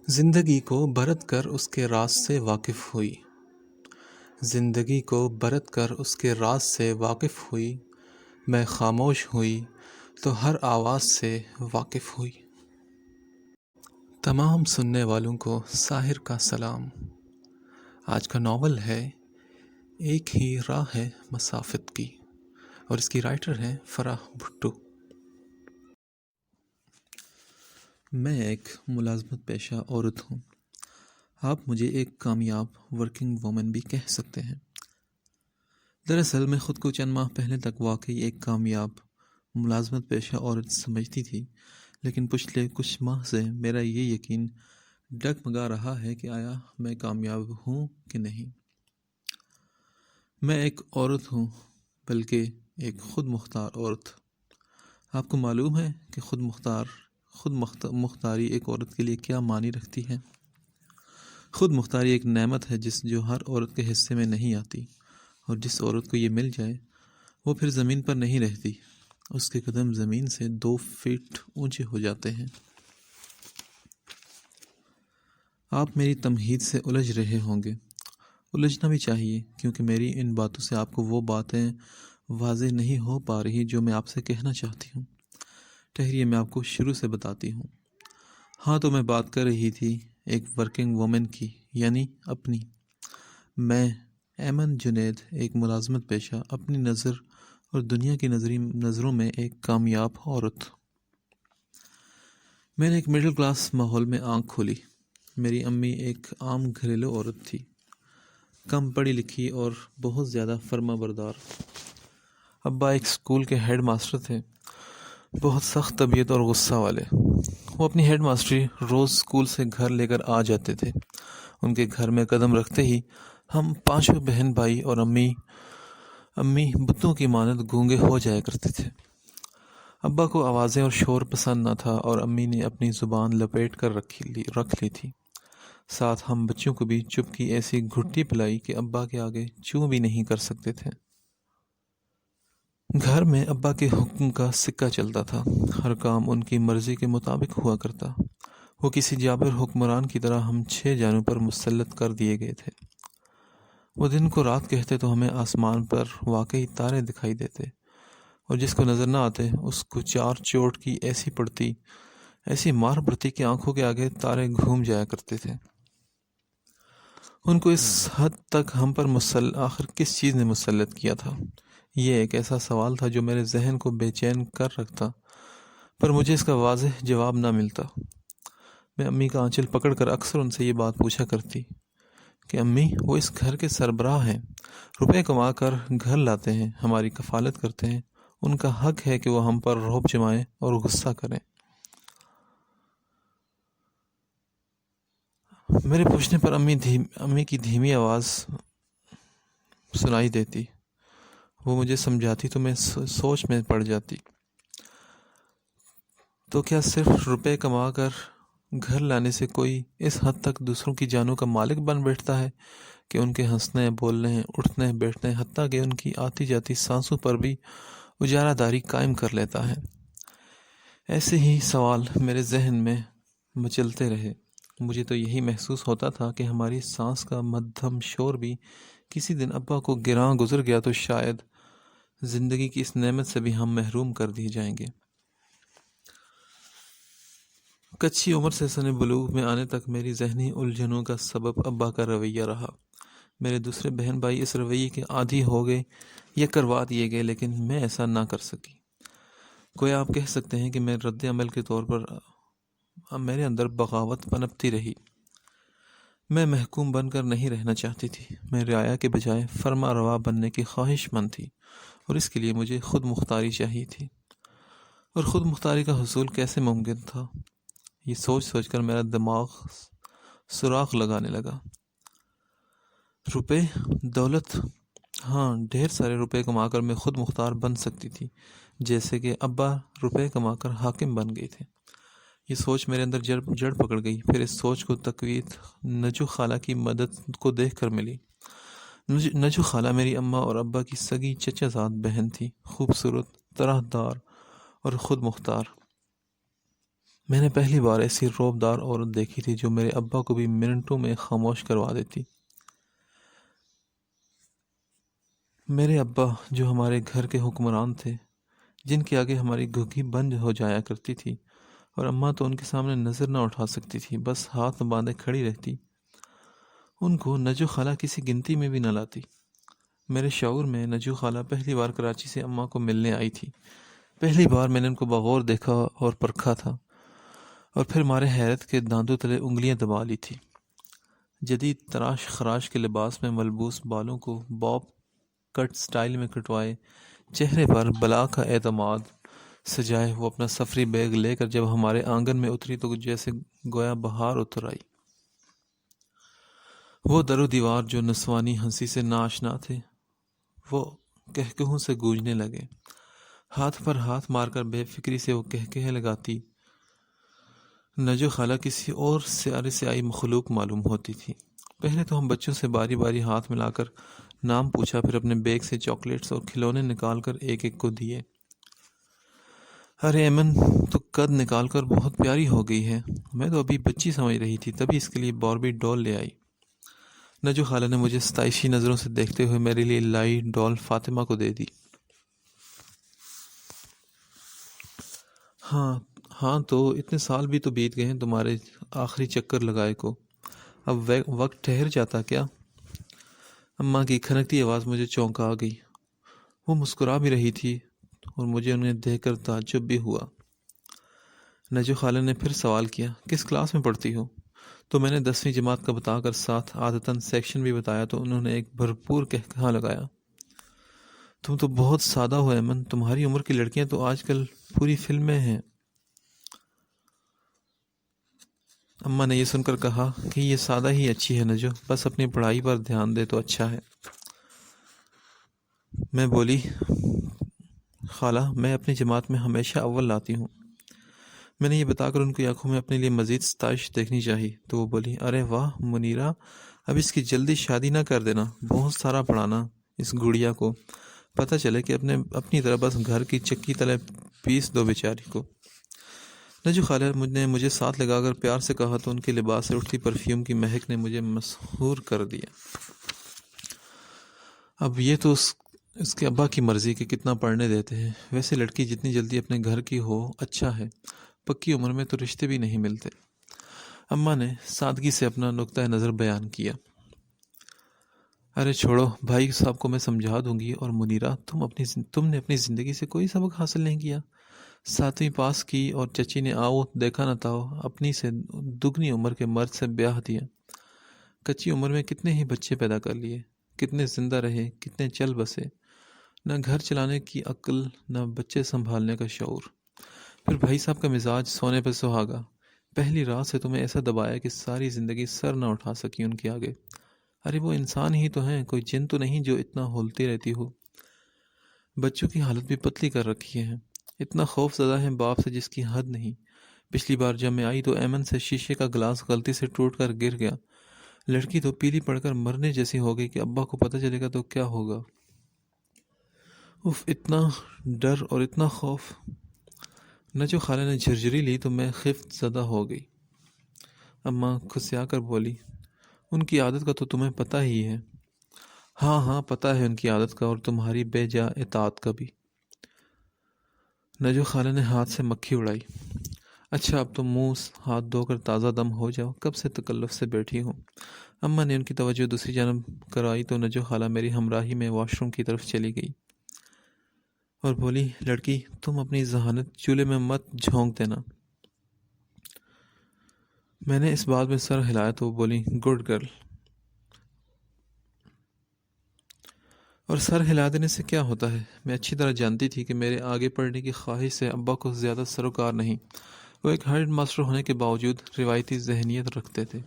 زندگی کو برت کر اس کے راز سے واقف ہوئی زندگی کو برت کر اس کے راز سے واقف ہوئی میں خاموش ہوئی تو ہر آواز سے واقف ہوئی۔ تمام سننے والوں کو ساحر کا سلام۔ آج کا ناول ہے ایک ہی راہ ہے مسافت کی، اور اس کی رائٹر ہے فرح بھٹو۔ میں ایک ملازمت پیشہ عورت ہوں۔ آپ مجھے ایک کامیاب ورکنگ وومن بھی کہہ سکتے ہیں۔ دراصل میں خود کو چند ماہ پہلے تک واقعی ایک کامیاب ملازمت پیشہ عورت سمجھتی تھی، لیکن پچھلے کچھ ماہ سے میرا یہ یقین ڈگمگا رہا ہے کہ آیا میں کامیاب ہوں کہ نہیں۔ میں ایک عورت ہوں، بلکہ ایک خود مختار عورت۔ آپ کو معلوم ہے کہ خود مختاری ایک عورت کے لیے کیا معنی رکھتی ہے؟ خود مختاری ایک نعمت ہے جو ہر عورت کے حصے میں نہیں آتی، اور جس عورت کو یہ مل جائے وہ پھر زمین پر نہیں رہتی، اس کے قدم زمین سے 2 فٹ اونچے ہو جاتے ہیں۔ آپ میری تمہید سے الجھ رہے ہوں گے، الجھنا بھی چاہیے، کیونکہ میری ان باتوں سے آپ کو وہ باتیں واضح نہیں ہو پا رہی جو میں آپ سے کہنا چاہتی ہوں۔ ٹھہریے، میں آپ کو شروع سے بتاتی ہوں۔ ہاں، تو میں بات کر رہی تھی ایک ورکنگ وومن کی، یعنی اپنی۔ میں ایمن جنید، ایک ملازمت پیشہ، اپنی نظر اور دنیا کی نظروں میں ایک کامیاب عورت۔ میں نے ایک مڈل کلاس ماحول میں آنکھ کھولی۔ میری امی ایک عام گھریلو عورت تھی، کم پڑھی لکھی اور بہت زیادہ فرما بردار۔ ابا ایک اسکول کے ہیڈ ماسٹر تھے، بہت سخت طبیعت اور غصہ والے۔ وہ اپنی ہیڈ ماسٹری روز اسکول سے گھر لے کر آ جاتے تھے۔ ان کے گھر میں قدم رکھتے ہی ہم 5 بہن بھائی اور امی بتوں کی مانند گونگے ہو جایا کرتے تھے۔ ابا کو آوازیں اور شور پسند نہ تھا، اور امی نے اپنی زبان لپیٹ کر رکھ لی تھی۔ ساتھ ہم بچوں کو بھی چپ کی ایسی گھٹی پلائی کہ ابا کے آگے چوں بھی نہیں کر سکتے تھے۔ گھر میں ابا کے حکم کا سکہ چلتا تھا، ہر کام ان کی مرضی کے مطابق ہوا کرتا۔ وہ کسی جابر حکمران کی طرح ہم 6 جانوں پر مسلط کر دیے گئے تھے۔ وہ دن کو رات کہتے تو ہمیں آسمان پر واقعی تارے دکھائی دیتے، اور جس کو نظر نہ آتے اس کو 4 چوٹ کی ایسی مار پڑتی کہ آنکھوں کے آگے تارے گھوم جایا کرتے تھے۔ ان کو اس حد تک ہم پر آخر کس چیز نے مسلط کیا تھا؟ یہ ایک ایسا سوال تھا جو میرے ذہن کو بے چین کر رکھتا، پر مجھے اس کا واضح جواب نہ ملتا۔ میں امی کا آنچل پکڑ کر اکثر ان سے یہ بات پوچھا کرتی کہ امی، وہ اس گھر کے سربراہ ہیں، روپے کما کر گھر لاتے ہیں، ہماری کفالت کرتے ہیں، ان کا حق ہے کہ وہ ہم پر رعب جمائیں اور غصہ کریں۔ میرے پوچھنے پر امی کی دھیمی آواز سنائی دیتی۔ وہ مجھے سمجھاتی تو میں سوچ میں پڑ جاتی۔ تو کیا صرف روپے کما کر گھر لانے سے کوئی اس حد تک دوسروں کی جانوں کا مالک بن بیٹھتا ہے کہ ان کے ہنسنے، بولنے، اٹھنے، بیٹھنے، حتیٰ کہ ان کی آتی جاتی سانسوں پر بھی اجارہ داری قائم کر لیتا ہے؟ ایسے ہی سوال میرے ذہن میں مچلتے رہے۔ مجھے تو یہی محسوس ہوتا تھا کہ ہماری سانس کا مدھم شور بھی کسی دن ابا کو گراں گزر گیا تو شاید زندگی کی اس نعمت سے بھی ہم محروم کر دیے جائیں گے۔ کچی عمر سے سن بلوغ میں آنے تک میری ذہنی الجھنوں کا سبب ابا کا رویہ رہا۔ میرے دوسرے بہن بھائی اس رویے کے عادی ہو گئے یا کروا دیے گئے، لیکن میں ایسا نہ کر سکی۔ گویا آپ کہہ سکتے ہیں کہ میں رد عمل کے طور پر میرے اندر بغاوت پنپتی رہی۔ میں محکوم بن کر نہیں رہنا چاہتی تھی، میں رعایا کے بجائے فرما روا بننے کی خواہش مند تھی، اور اس کے لیے مجھے خود مختاری چاہیے تھی۔ اور خود مختاری کا حصول کیسے ممکن تھا؟ یہ سوچ کر میرا دماغ سوراخ لگانے لگا۔ روپے، دولت، ہاں، ڈھیر سارے روپے کما کر میں خود مختار بن سکتی تھی، جیسے کہ ابا روپے کما کر حاکم بن گئے تھے۔ یہ سوچ میرے اندر جڑ پکڑ گئی۔ پھر اس سوچ کو تقویت نجو خالہ کی مدد کو دیکھ کر ملی۔ نجو خالہ میری اماں اور ابا کی سگی چچا زاد بہن تھی، خوبصورت، طرح دار اور خود مختار۔ میں نے پہلی بار ایسی رعبدار عورت دیکھی تھی جو میرے ابا کو بھی منٹوں میں خاموش کروا دیتی۔ میرے ابا جو ہمارے گھر کے حکمران تھے، جن کے آگے ہماری گھگی بند ہو جایا کرتی تھی، اور اماں تو ان کے سامنے نظر نہ اٹھا سکتی تھی، بس ہاتھ باندھے کھڑی رہتی۔ ان کو نجو خالہ کسی گنتی میں بھی نہ لاتی۔ میرے شعور میں نجو خالہ پہلی بار کراچی سے اماں کو ملنے آئی تھی۔ پہلی بار میں نے ان کو بغور دیکھا اور پرکھا تھا، اور پھر مارے حیرت کے داندوں تلے انگلیاں دبا لی تھی۔ جدید تراش خراش کے لباس میں ملبوس، بالوں کو باب کٹ سٹائل میں کٹوائے، چہرے پر بلا کا اعتماد سجائے، وہ اپنا سفری بیگ لے کر جب ہمارے آنگن میں اتری تو جیسے گویا بہار اتر آئی۔ وہ در و دیوار جو نسوانی ہنسی سے ناآشنا تھے، وہ کہکہوں سے گونجنے لگے۔ ہاتھ پر ہاتھ مار کر بے فکری سے وہ کہکہے لگاتی۔ نجو خالہ کسی اور سیارے سے آئی مخلوق معلوم ہوتی تھی۔ پہلے تو ہم بچوں سے باری باری ہاتھ ملا کر نام پوچھا، پھر اپنے بیگ سے چاکلیٹس اور کھلونے نکال کر ایک ایک کو دیے۔ ارے ایمن، تو قد نکال کر بہت پیاری ہو گئی ہے، میں تو ابھی بچی سمجھ رہی تھی، تبھی اس کے لیے باربی ڈول لے آئی۔ نجو خالہ نے مجھے ستائشی نظروں سے دیکھتے ہوئے میرے لیے لائی ڈول فاطمہ کو دے دی۔ ہاں تو اتنے سال بھی تو بیت گئے ہیں تمہارے آخری چکر لگائے کو، اب وقت ٹھہر جاتا کیا؟ اماں کی کھنکتی آواز مجھے چونکا گئی۔ وہ مسکرا بھی رہی تھی اور مجھے انہیں دیکھ کر تعجب بھی ہوا۔ نجو خالہ نے پھر سوال کیا، کس کلاس میں پڑھتی ہو؟ تو میں نے 10ویں جماعت کا بتا کر ساتھ عادتاً سیکشن بھی بتایا تو انہوں نے ایک بھرپور کہا لگایا، تم تو بہت سادہ ہو ایمن، تمہاری عمر کی لڑکیاں تو آج کل پوری فلمیں ہیں۔ اماں نے یہ سن کر کہا کہ یہ سادہ ہی اچھی ہے نجو، بس اپنی پڑھائی پر دھیان دے تو اچھا ہے۔ میں بولی، خالہ میں اپنی جماعت میں ہمیشہ اول لاتی ہوں۔ میں نے یہ بتا کر ان کی آنکھوں میں اپنے لیے مزید ستائش دیکھنی چاہی تو وہ بولی، ارے واہ منیرہ، اب اس کی جلدی شادی نہ کر دینا، بہت سارا پڑھانا اس گڑیا کو، پتہ چلے کہ اپنی طرح بس گھر کی چکی تلے پیس دو بیچاری کو۔ نجو خالہ نے مجھے ساتھ لگا کر پیار سے کہا تو ان کے لباس سے اٹھتی پرفیوم کی مہک نے مجھے مسحور کر دیا۔ اب یہ تو اس کے ابا کی مرضی کہ کتنا پڑھنے دیتے ہیں، ویسے لڑکی جتنی جلدی اپنے گھر کی ہو اچھا ہے، پکی عمر میں تو رشتے بھی نہیں ملتے۔ اماں نے سادگی سے اپنا نقطہ نظر بیان کیا۔ ارے چھوڑو، بھائی صاحب کو میں سمجھا دوں گی، اور منیرہ تم نے اپنی زندگی سے کوئی سبق حاصل نہیں کیا، 7ویں پاس کی اور چچی نے آؤ دیکھا نہ تاؤ اپنی سے دگنی عمر کے مرد سے بیاہ دیا۔ کچی عمر میں کتنے ہی بچے پیدا کر لیے، کتنے زندہ رہے، کتنے چل بسے، نہ گھر چلانے کی عقل، نہ بچے سنبھالنے کا شعور۔ پھر بھائی صاحب کا مزاج سونے پہ سہاگا، پہلی رات سے تمہیں ایسا دبایا کہ ساری زندگی سر نہ اٹھا سکی ان کے آگے۔ ارے وہ انسان ہی تو ہیں، کوئی جن تو نہیں جو اتنا ہولتی رہتی ہو۔ بچوں کی حالت بھی پتلی کر رکھی ہے، اتنا خوف زدہ ہے باپ سے جس کی حد نہیں۔ پچھلی بار جب میں آئی تو ایمن سے شیشے کا گلاس غلطی سے ٹوٹ کر گر گیا، لڑکی تو پیلی پڑ کر مرنے جیسی ہو گئی کہ ابا کو پتہ چلے گا تو کیا ہوگا۔ اتنا ڈر اور اتنا خوف۔ نجو خالہ نے جھرجھری لی تو میں خفت زدہ ہو گئی۔ اماں کھسیا کر بولی، ان کی عادت کا تو تمہیں پتہ ہی ہے۔ ہاں پتہ ہے ان کی عادت کا، اور تمہاری بے جا اطاعت کا بھی۔ نجو خالہ نے ہاتھ سے مکھی اڑائی۔ اچھا اب تم منہ ہاتھ دھو کر تازہ دم ہو جاؤ، کب سے تکلف سے بیٹھی ہوں۔ اماں نے ان کی توجہ دوسری جانب کرائی تو نجو خالہ میری ہمراہی میں واش روم کی طرف چلی گئی اور بولی، لڑکی تم اپنی ذہانت چولہے میں مت جھونک دینا۔ میں نے اس بات میں سر ہلایا تو وہ بولی، گڈ گرل۔ اور سر ہلا دینے سے کیا ہوتا ہے؟ میں اچھی طرح جانتی تھی کہ میرے آگے پڑھنے کی خواہش سے ابا کو زیادہ سروکار نہیں۔ وہ ایک ہیڈ ماسٹر ہونے کے باوجود روایتی ذہنیت رکھتے تھے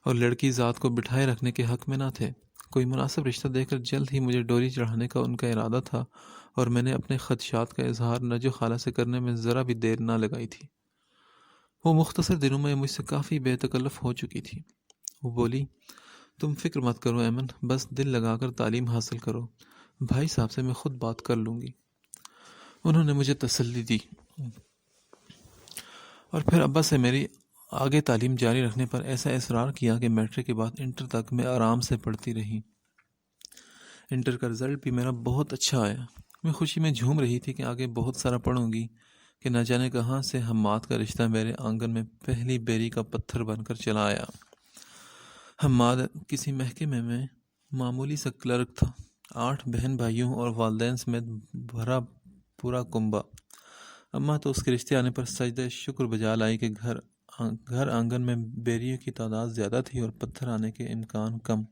اور لڑکی ذات کو بٹھائے رکھنے کے حق میں نہ تھے۔ کوئی مناسب رشتہ دیکھ کر جلد ہی مجھے ڈوری چڑھانے کا ان کا ارادہ تھا، اور میں نے اپنے خدشات کا اظہار نجو خالہ سے کرنے میں ذرا بھی دیر نہ لگائی تھی۔ وہ مختصر دنوں میں مجھ سے کافی بے تکلف ہو چکی تھی۔ وہ بولی، تم فکر مت کرو ایمن، بس دل لگا کر تعلیم حاصل کرو، بھائی صاحب سے میں خود بات کر لوں گی۔ انہوں نے مجھے تسلی دی اور پھر ابا سے میری آگے تعلیم جاری رکھنے پر ایسا اصرار کیا کہ میٹرک کے بعد انٹر تک میں آرام سے پڑھتی رہی۔ انٹر کا رزلٹ بھی میرا بہت اچھا آیا۔ میں خوشی میں جھوم رہی تھی کہ آگے بہت سارا پڑھوں گی کہ نہ جانے کہاں سے حماد کا رشتہ میرے آنگن میں پہلی بیری کا پتھر بن کر چلا آیا۔ حماد کسی محکمے میں معمولی سا کلرک تھا۔ 8 بہن بھائیوں اور والدین سمیت بھرا پورا کنبہ۔ اماں تو اس کے رشتے آنے پر سجدہ شکر بجا لائی کہ گھر آنگن میں بیریوں کی تعداد زیادہ تھی اور پتھر آنے کے امکان کم۔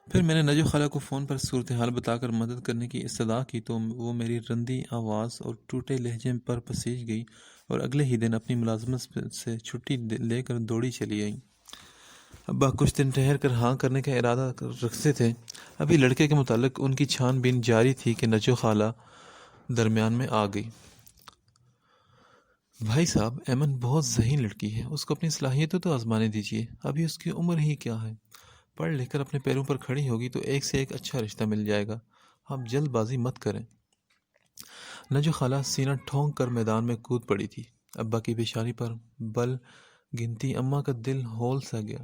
پھر میں نے نجو خالہ کو فون پر صورتحال بتا کر مدد کرنے کی استدعا کی تو وہ میری رندی آواز اور ٹوٹے لہجے پر پسیج گئی اور اگلے ہی دن اپنی ملازمت سے چھٹی لے کر دوڑی چلی آئی۔ ابا کچھ دن ٹھہر کر ہاں کرنے کا ارادہ رکھتے تھے۔ ابھی لڑکے کے متعلق ان کی چھان بین جاری تھی کہ نجو خالہ درمیان میں آ گئی۔ بھائی صاحب، ایمن بہت ذہین لڑکی ہے، اس کو اپنی صلاحیتیں تو آزمانے دیجیے، ابھی اس کی عمر ہی کیا ہے، پڑھ لکھ کر اپنے پیروں پر کھڑی ہوگی تو ایک سے ایک اچھا رشتہ مل جائے گا، آپ جلد بازی مت کریں۔ نجو خالہ سینہ ٹھونک کر میدان میں کود پڑی تھی۔ ابا کی پیشانی پر بل گنتی اماں کا دل ہول سا گیا۔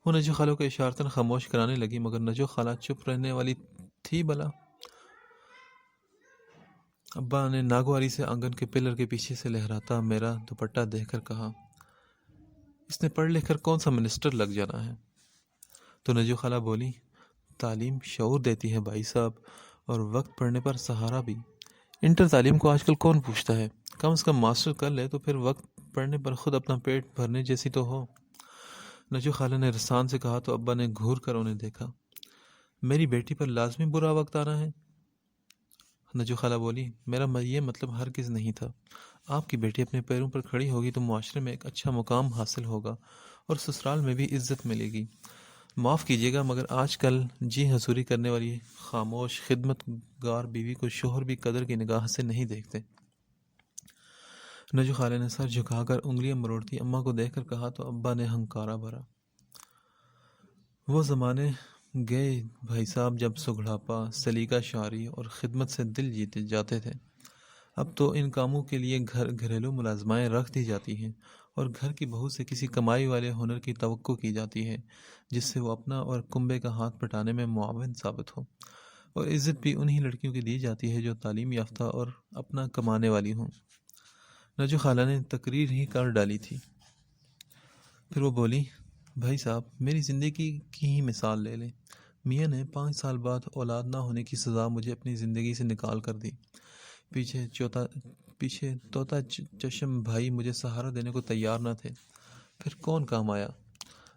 وہ نجو خالہ کو اشارتاً خاموش کرانے لگی مگر نجو خالہ چپ رہنے والی تھی بلا۔ ابا نے ناگواری سے آنگن کے پلر کے پیچھے سے لہراتا میرا دوپٹہ دیکھ کر کہا، اس نے پڑھ لکھ کر کون سا منسٹر لگ جانا ہے؟ تو نجو خالہ بولی، تعلیم شعور دیتی ہے بھائی صاحب، اور وقت پڑھنے پر سہارا بھی۔ انٹر تعلیم کو آج کل کون پوچھتا ہے؟ کم از کم ماسٹر کر لے تو پھر وقت پڑھنے پر خود اپنا پیٹ بھرنے جیسی تو ہو۔ نجو خالہ نے رسان سے کہا تو ابا نے گھور کر انہیں دیکھا۔ میری بیٹی پر لازمی برا وقت آنا ہے؟ نجو خالہ بولی، میرا یہ مطلب ہرگز نہیں تھا۔ آپ کی بیٹی اپنے پیروں پر کھڑی ہوگی تو معاشرے میں ایک اچھا مقام حاصل ہوگا اور سسرال میں بھی عزت ملے گی۔ معاف کیجیے گا مگر آج کل جی حضوری کرنے والی خاموش خدمت گار بیوی کو شوہر بھی قدر کی نگاہ سے نہیں دیکھتے۔ نجو خالہ نے سر جھکا کر انگلیاں مروڑتی اماں کو دیکھ کر کہا تو ابا نے ہنکارا بھرا، وہ زمانے گئے بھائی صاحب جب سگڑاپا، سلیقہ شاعری اور خدمت سے دل جیتے جاتے تھے۔ اب تو ان کاموں کے لیے گھریلو ملازمائیں رکھ دی جاتی ہیں اور گھر کی بہو سے کسی کمائی والے ہنر کی توقع کی جاتی ہے جس سے وہ اپنا اور کنبے کا ہاتھ پٹانے میں معاون ثابت ہو، اور عزت بھی انہی لڑکیوں کی دی جاتی ہے جو تعلیم یافتہ اور اپنا کمانے والی ہوں۔ نجو خالہ نے تقریر ہی کر ڈالی تھی۔ پھر وہ بولی، بھائی صاحب میری زندگی کی ہی مثال لے لیں، میاں نے 5 سال بعد اولاد نہ ہونے کی سزا مجھے اپنی زندگی سے نکال کر دی۔ پیچھے طوطا چشم بھائی مجھے سہارا دینے کو تیار نہ تھے، پھر کون کام آیا؟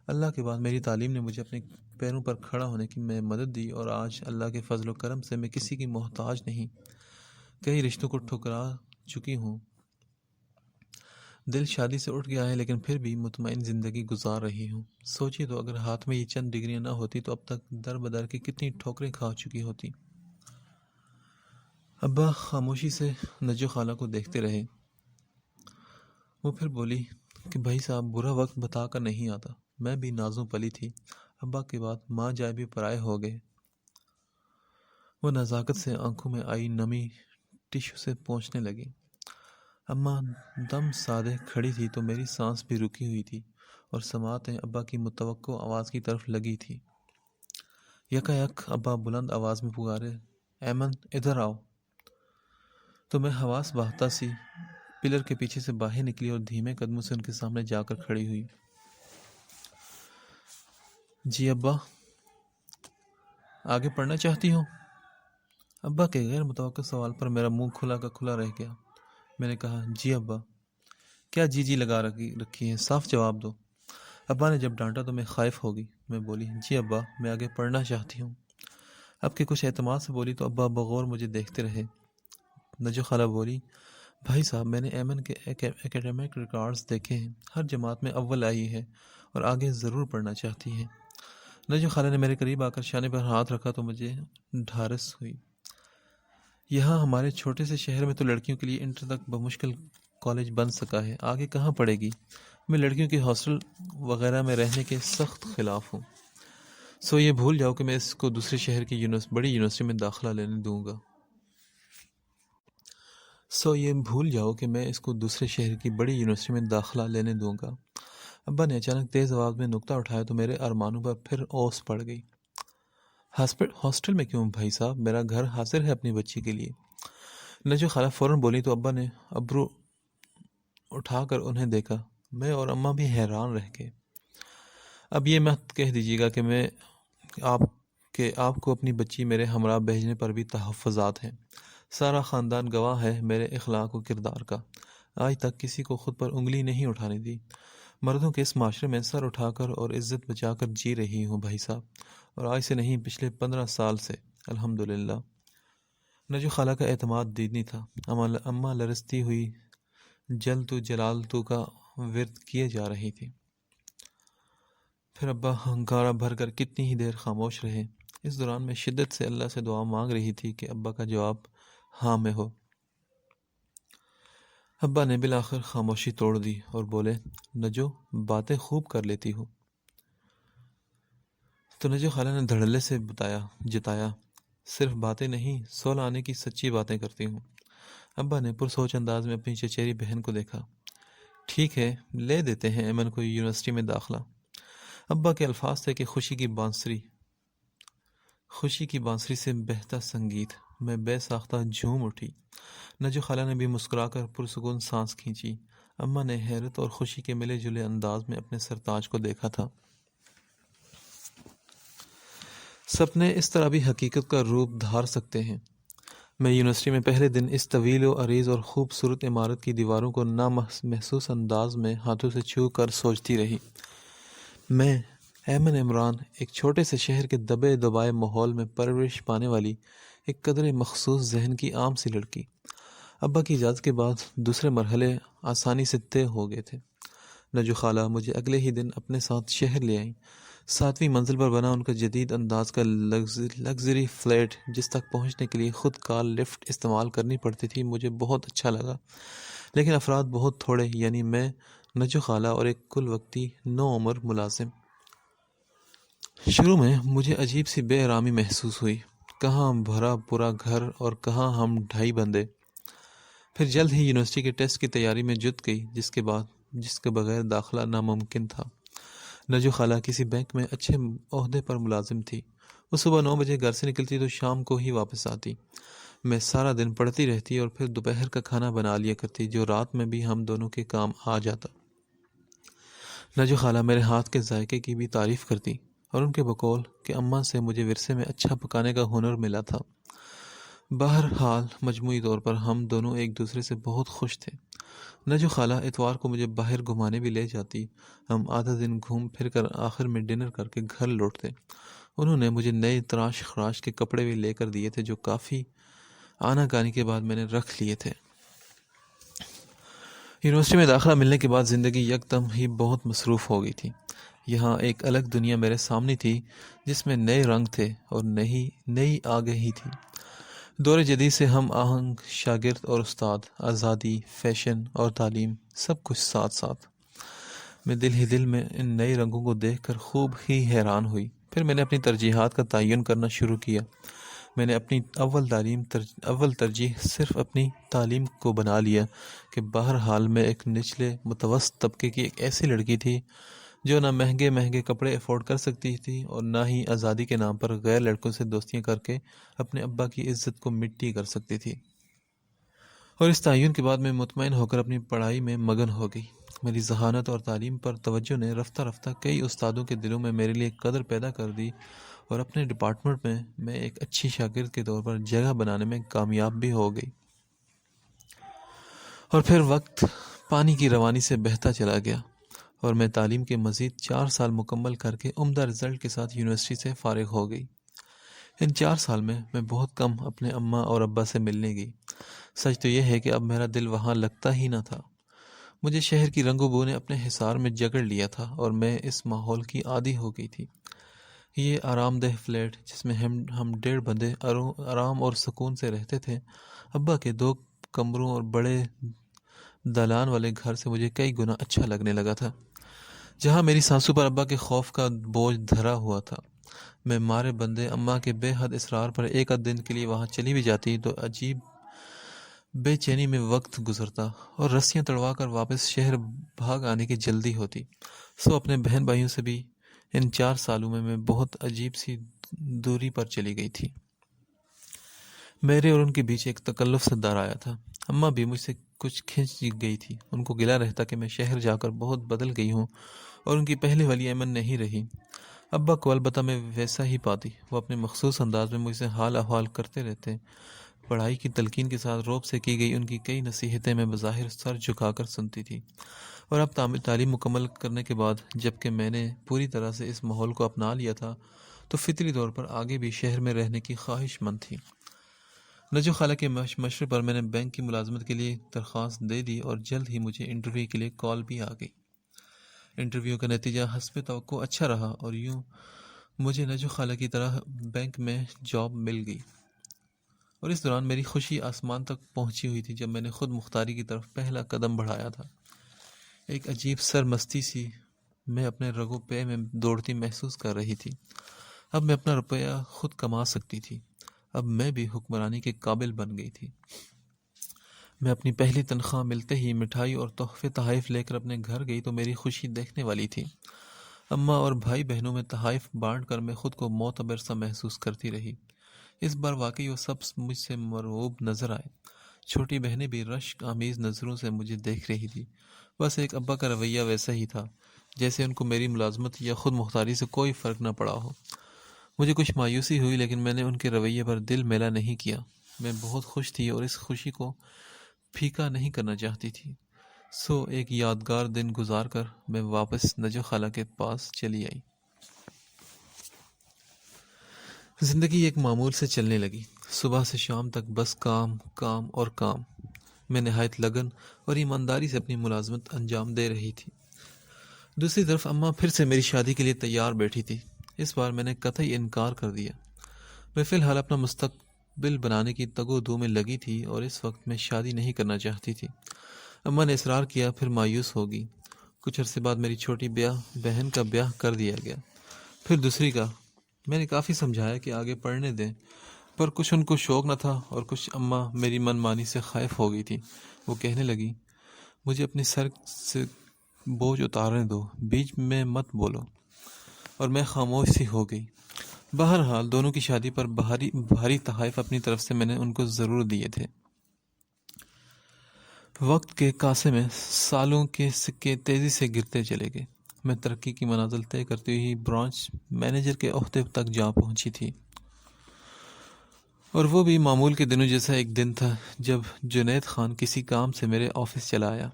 اللہ کے بعد میری تعلیم نے مجھے اپنے پیروں پر کھڑا ہونے کی میں مدد دی اور آج اللہ کے فضل و کرم سے میں کسی کی محتاج نہیں، کئی رشتوں کو ٹھکرا چکی ہوں، دل شادی سے اٹھ گیا ہے لیکن پھر بھی مطمئن زندگی گزار رہی ہوں۔ سوچیے تو اگر ہاتھ میں یہ چند ڈگریاں نہ ہوتی تو اب تک در بدر کی کتنی ٹھوکریں کھا چکی ہوتی۔ ابا خاموشی سے نجو خالہ کو دیکھتے رہے۔ وہ پھر بولی کہ بھائی صاحب برا وقت بتا کر نہیں آتا، میں بھی نازوں پلی تھی، ابا کے بعد ماں جائے بھی پرائے ہو گئے۔ وہ نزاکت سے آنکھوں میں آئی نمی ٹشو سے پونچھنے لگی۔ اماں دم سادے کھڑی تھی تو میری سانس بھی رکی ہوئی تھی اور سماعتیں ابا کی متوقع آواز کی طرف لگی تھی۔ یکایک ابا بلند آواز میں پکارے، ایمن ادھر آؤ! تو میں حواس باختہ سی پلر کے پیچھے سے باہر نکلی اور دھیمے قدموں سے ان کے سامنے جا کر کھڑی ہوئی۔ جی ابا، آگے پڑھنا چاہتی ہوں؟ ابا کے غیر متوقع سوال پر میرا منہ کھلا کا کھلا رہ گیا۔ میں نے کہا، جی ابا۔ کیا جی لگا رکھی ہے، صاف جواب دو۔ ابا نے جب ڈانٹا تو میں خائف ہو گئی۔ میں بولی، جی ابا میں آگے پڑھنا چاہتی ہوں۔ اب کہ کچھ اعتماد سے بولی تو ابا بغور مجھے دیکھتے رہے۔ نجو خالہ بولی، بھائی صاحب میں نے ایمن کے ایکیڈمک ریکارڈز دیکھے ہیں، ہر جماعت میں اول آئی ہے اور آگے ضرور پڑھنا چاہتی ہے۔ نجو خالہ نے میرے قریب آ کر شانے پر ہاتھ رکھا تو مجھے ڈھارس ہوئی۔ یہاں ہمارے چھوٹے سے شہر میں تو لڑکیوں کے لیے انٹر تک بمشکل کالج بن سکا ہے، آگے کہاں پڑے گی؟ میں لڑکیوں کے ہاسٹل وغیرہ میں رہنے کے سخت خلاف ہوں۔ یہ بھول جاؤ کہ میں اس کو دوسرے شہر کی بڑی یونیورسٹی میں داخلہ لینے دوں گا یہ بھول جاؤ کہ میں اس کو دوسرے شہر کی بڑی یونیورسٹی میں داخلہ لینے دوں گا۔ ابا نے اچانک تیز آواز میں نکتہ اٹھایا تو میرے ارمانوں پر پھر اوس پڑ گئی۔ ہاسٹل میں کیوں بھائی صاحب؟ میرا گھر حاضر ہے اپنی بچی کے لیے۔ نجو خالہ فوراً بولی تو ابا نے ابرو اٹھا کر انہیں دیکھا۔ میں اور اماں بھی حیران رہ گئے۔ اب یہ مت کہہ دیجیے گا کہ آپ کو اپنی بچی میرے ہمراہ بھیجنے پر بھی تحفظات ہیں۔ سارا خاندان گواہ ہے میرے اخلاق و کردار کا۔ آج تک کسی کو خود پر انگلی نہیں اٹھانے دی۔ مردوں کے اس معاشرے میں سر اٹھا کر اور عزت بچا کر جی رہی ہوں بھائی صاحب، اور آج سے نہیں، پچھلے 15 سال سے الحمدللہ۔ نجو خالہ کا اعتماد دیدنی تھا۔ اماں لرزتی ہوئی جل تو جلال تو کا ورد کیے جا رہی تھی۔ پھر ابا ہنکارا بھر کر کتنی ہی دیر خاموش رہے۔ اس دوران میں شدت سے اللہ سے دعا مانگ رہی تھی کہ ابا کا جواب ہاں میں ہو۔ ابا نے بالآخر خاموشی توڑ دی اور بولے، نجو باتیں خوب کر لیتی ہو۔ تو نجو خالہ نے دھڑلے سے جتایا، صرف باتیں نہیں، سول آنے کی سچی باتیں کرتی ہوں۔ ابا نے پرسوچ انداز میں اپنی چچیری بہن کو دیکھا۔ ٹھیک ہے، لے دیتے ہیں ایمن کو یونیورسٹی میں داخلہ۔ ابا کے الفاظ تھے کہ خوشی کی بانسری سے بہتا سنگیت۔ میں بے ساختہ جھوم اٹھی۔ نجو خالہ نے بھی مسکرا کر پرسکون سانس کھینچی۔ اماں نے حیرت اور خوشی کے ملے جلے انداز میں اپنے سرتاج کو دیکھا تھا۔ سپنے اس طرح بھی حقیقت کا روپ دھار سکتے ہیں۔ میں یونیورسٹی میں پہلے دن اس طویل و عریض اور خوبصورت عمارت کی دیواروں کو نامحسوس انداز میں ہاتھوں سے چھو کر سوچتی رہی۔ میں ایمن عمران، ایک چھوٹے سے شہر کے دبے دبائے ماحول میں پرورش پانے والی ایک قدرے مخصوص ذہن کی عام سی لڑکی۔ ابا کی اجازت کے بعد دوسرے مرحلے آسانی سے طے ہو گئے تھے۔ نجو خالہ مجھے اگلے ہی دن اپنے ساتھ شہر لے آئیں۔ 7ویں منزل پر بنا ان کا جدید انداز کا لگژری فلیٹ، جس تک پہنچنے کے لیے خود کار لفٹ استعمال کرنی پڑتی تھی، مجھے بہت اچھا لگا، لیکن افراد بہت تھوڑے، یعنی میں، نجو خالہ اور ایک کل وقتی نوعمر ملازم۔ شروع میں مجھے عجیب سی بے آرامی محسوس ہوئی، کہاں بھرا پورا گھر اور کہاں ہم 2.5 بندے۔ پھر جلد ہی یونیورسٹی کے ٹیسٹ کی تیاری میں جت گئی، جس کے بغیر داخلہ ناممکن تھا۔ نجو خالہ کسی بینک میں اچھے عہدے پر ملازم تھی۔ وہ صبح 9 بجے گھر سے نکلتی تو شام کو ہی واپس آتی۔ میں سارا دن پڑھتی رہتی اور پھر دوپہر کا کھانا بنا لیا کرتی، جو رات میں بھی ہم دونوں کے کام آ جاتا۔ نجو خالہ میرے ہاتھ کے ذائقے کی بھی تعریف کرتی، اور ان کے بقول کہ اماں سے مجھے ورثے میں اچھا پکانے کا ہنر ملا تھا۔ بہرحال مجموعی طور پر ہم دونوں ایک دوسرے سے بہت خوش تھے۔ نجو خالہ اتوار کو مجھے باہر گھمانے بھی لے جاتی۔ ہم آدھا دن گھوم پھر کر آخر میں ڈنر کر کے گھر لوٹتے۔ انہوں نے مجھے نئے تراش خراش کے کپڑے بھی لے کر دیے تھے، جو کافی آنا کانی کے بعد میں نے رکھ لیے تھے۔ یونیورسٹی میں داخلہ ملنے کے بعد زندگی یکدم ہی بہت مصروف ہو گئی تھی۔ یہاں ایک الگ دنیا میرے سامنے تھی، جس میں نئے رنگ تھے اور نئی آگہی تھی۔ دور جدید سے ہم آہنگ شاگرد اور استاد، آزادی، فیشن اور تعلیم، سب کچھ ساتھ ساتھ۔ میں دل میں ان نئے رنگوں کو دیکھ کر خوب ہی حیران ہوئی۔ پھر میں نے اپنی ترجیحات کا تعین کرنا شروع کیا۔ میں نے اپنی اول ترجیح صرف اپنی تعلیم کو بنا لیا کہ بہرحال میں ایک نچلے متوسط طبقے کی ایک ایسی لڑکی تھی جو نہ مہنگے کپڑے افورڈ کر سکتی تھی اور نہ ہی آزادی کے نام پر غیر لڑکوں سے دوستیاں کر کے اپنے ابا کی عزت کو مٹی کر سکتی تھی۔ اور اس تعین کے بعد میں مطمئن ہو کر اپنی پڑھائی میں مگن ہو گئی۔ میری ذہانت اور تعلیم پر توجہ نے رفتہ رفتہ کئی استادوں کے دلوں میں میرے لیے قدر پیدا کر دی، اور اپنے ڈپارٹمنٹ میں ایک اچھی شاگرد کے طور پر جگہ بنانے میں کامیاب بھی ہو گئی۔ اور پھر وقت پانی کی روانی سے بہتا چلا گیا، اور میں تعلیم کے مزید 4 سال مکمل کر کے عمدہ رزلٹ کے ساتھ یونیورسٹی سے فارغ ہو گئی۔ ان 4 سال میں بہت کم اپنے اماں اور ابا سے ملنے گئی۔ سچ تو یہ ہے کہ اب میرا دل وہاں لگتا ہی نہ تھا۔ مجھے شہر کی رنگ و بو نے اپنے حصار میں جکڑ لیا تھا، اور میں اس ماحول کی عادی ہو گئی تھی۔ یہ آرام دہ فلیٹ، جس میں ہم 1.5 بندے آرام اور سکون سے رہتے تھے، ابا کے 2 کمروں اور بڑے دالان والے گھر سے مجھے کئی گنا اچھا لگنے لگا تھا، جہاں میری سانسوں پر ابا کے خوف کا بوجھ دھرا ہوا تھا۔ میں مارے بندے اماں کے بے حد اصرار پر ایک آدھ دن کے لیے وہاں چلی بھی جاتی تو عجیب بے چینی میں وقت گزرتا اور رسیاں تڑوا کر واپس شہر بھاگ آنے کی جلدی ہوتی۔ اپنے بہن بھائیوں سے بھی ان 4 سالوں میں بہت عجیب سی دوری پر چلی گئی تھی۔ میرے اور ان کے بیچ ایک تکلف سے در آیا تھا۔ اماں بھی مجھ سے کچھ کھنچ گئی تھی۔ ان کو گلہ رہتا کہ میں شہر جا کر بہت بدل گئی ہوں اور ان کی پہلے والی ایمن نہیں رہی۔ ابا کو البتہ میں ویسا ہی پاتی۔ وہ اپنے مخصوص انداز میں مجھ سے حال احوال کرتے رہتے۔ پڑھائی کی تلقین کے ساتھ روب سے کی گئی ان کی کئی نصیحتیں میں بظاہر سر جھکا کر سنتی تھی، اور اب تعلیم مکمل کرنے کے بعد جب کہ میں نے پوری طرح سے اس ماحول کو اپنا لیا تھا تو فطری طور پر آگے بھی شہر میں رہنے کی خواہش مند تھی۔ نجو خالہ کے مشورے پر میں نے بینک کی ملازمت کے لیے درخواست دے دی اور جلد ہی مجھے انٹرویو کے لیے کال بھی آ گئی۔ انٹرویو کا نتیجہ حسب توقع اچھا رہا اور یوں مجھے نجو خالہ کی طرح بینک میں جاب مل گئی، اور اس دوران میری خوشی آسمان تک پہنچی ہوئی تھی جب میں نے خود مختاری کی طرف پہلا قدم بڑھایا تھا۔ ایک عجیب سرمستی سی میں اپنے رگو پے میں دوڑتی محسوس کر رہی تھی۔ اب میں اپنا روپیہ خود کما سکتی تھی۔ اب میں بھی حکمرانی کے قابل بن گئی تھی۔ میں اپنی پہلی تنخواہ ملتے ہی مٹھائی اور تحفے تحائف لے کر اپنے گھر گئی تو میری خوشی دیکھنے والی تھی۔ اماں اور بھائی بہنوں میں تحائف بانٹ کر میں خود کو معتبر سا محسوس کرتی رہی۔ اس بار واقعی وہ سب مجھ سے مرعوب نظر آئے۔ چھوٹی بہنیں بھی رشک آمیز نظروں سے مجھے دیکھ رہی تھی۔ بس ایک ابا کا رویہ ویسا ہی تھا جیسے ان کو میری ملازمت یا خود مختاری سے کوئی فرق نہ پڑا ہو۔ مجھے کچھ مایوسی ہوئی لیکن میں نے ان کے رویے پر دل میلا نہیں کیا۔ میں بہت خوش تھی اور اس خوشی کو پھیکا نہیں کرنا چاہتی تھی۔ ایک یادگار دن گزار کر میں واپس نجو خالہ کے پاس چلی آئی۔ زندگی ایک معمول سے چلنے لگی۔ صبح سے شام تک بس کام کام اور کام۔ میں نہایت لگن اور ایمانداری سے اپنی ملازمت انجام دے رہی تھی۔ دوسری طرف اماں پھر سے میری شادی کے لیے تیار بیٹھی تھی۔ اس بار میں نے قطعی انکار کر دیا۔ میں فی الحال اپنا مستقبل بنانے کی تگ و دو میں لگی تھی اور اس وقت میں شادی نہیں کرنا چاہتی تھی۔ اماں نے اصرار کیا، پھر مایوس ہو گئی۔ کچھ عرصے بعد میری چھوٹی بہن کا بیاہ کر دیا گیا، پھر دوسری کا۔ میں نے کافی سمجھایا کہ آگے پڑھنے دیں، پر کچھ ان کو شوق نہ تھا اور کچھ اماں میری من مانی سے خائف ہو گئی تھی۔ وہ کہنے لگی، مجھے اپنی سر سے بوجھ اتارنے دو، بیچ میں مت بولو، اور میں خاموش سی ہو گئی۔ بہرحال دونوں کی شادی پر بھاری تحائف اپنی طرف سے میں نے ان کو ضرور دیے تھے۔ وقت کے کاسے میں سالوں کے سکے تیزی سے گرتے چلے گئے۔ میں ترقی کی منازل طے کرتے ہوئی برانچ مینیجر کے عہدے تک جا پہنچی تھی، اور وہ بھی معمول کے دنوں جیسا ایک دن تھا جب جنید خان کسی کام سے میرے آفس چلا آیا۔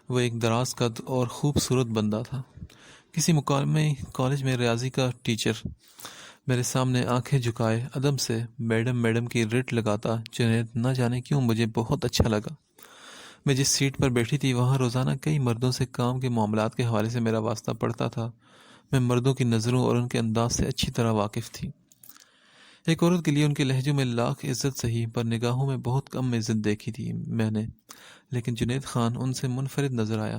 وہ ایک دراز قد اور خوبصورت بندہ تھا، کسی مقامی کالج میں ریاضی کا ٹیچر۔ میرے سامنے آنکھیں جھکائے عدم سے میڈم میڈم کی رٹ لگاتا جنید نہ جانے کیوں مجھے بہت اچھا لگا۔ میں جس سیٹ پر بیٹھی تھی وہاں روزانہ کئی مردوں سے کام کے معاملات کے حوالے سے میرا واسطہ پڑتا تھا۔ میں مردوں کی نظروں اور ان کے انداز سے اچھی طرح واقف تھی۔ ایک عورت کے لیے ان کے لہجوں میں لاکھ عزت سہی، پر نگاہوں میں بہت کم عزت دیکھی تھی میں نے، لیکن جنید خان ان سے منفرد نظر آیا،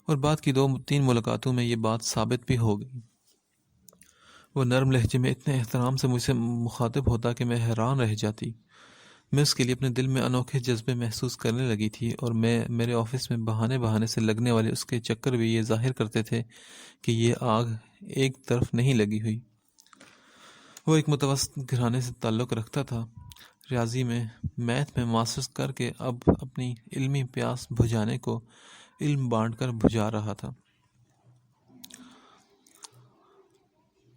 اور بعد کی 2-3 ملاقاتوں میں یہ بات ثابت بھی ہو گئی۔ وہ نرم لہجے میں اتنے احترام سے مجھ سے مخاطب ہوتا کہ میں حیران رہ جاتی۔ میں اس کے لیے اپنے دل میں انوکھے جذبے محسوس کرنے لگی تھی، اور میرے آفس میں بہانے سے لگنے والے اس کے چکر بھی یہ ظاہر کرتے تھے کہ یہ آگ ایک طرف نہیں لگی ہوئی۔ وہ ایک متوسط گھرانے سے تعلق رکھتا تھا، ریاضی میں میتھ میں ماسٹرز کر کے اب اپنی علمی پیاس بجھانے کو علم بانٹ کر بجھا رہا تھا۔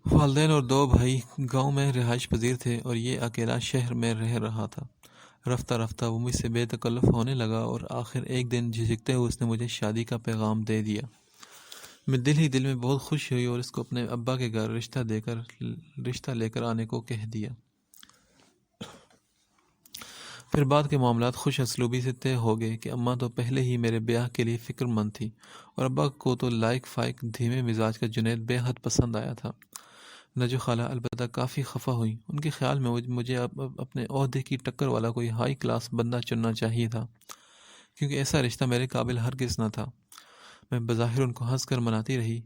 والدین اور 2 بھائی گاؤں میں رہائش پذیر تھے اور یہ اکیلا شہر میں رہ رہا تھا۔ رفتہ رفتہ وہ مجھ سے بے تکلف ہونے لگا اور آخر ایک دن جھجکتے ہوئے اس نے مجھے شادی کا پیغام دے دیا۔ میں دل ہی دل میں بہت خوش ہوئی اور اس کو اپنے ابا کے گھر رشتہ لے کر آنے کو کہہ دیا۔ پھر بعد کے معاملات خوش اسلوبی سے طے ہو گئے کہ اماں تو پہلے ہی میرے بیاہ کے لیے فکر مند تھی، اور ابا کو تو لائق فائق دھیمے مزاج کا جنید بے حد پسند آیا تھا۔ نجو خالہ البتہ کافی خفا ہوئی۔ ان کے خیال میں مجھے اپنے عہدے کی ٹکر والا کوئی ہائی کلاس بندہ چننا چاہیے تھا، کیونکہ ایسا رشتہ میرے قابل ہرگز نہ تھا۔ میں بظاہر ان کو ہنس کر مناتی رہی،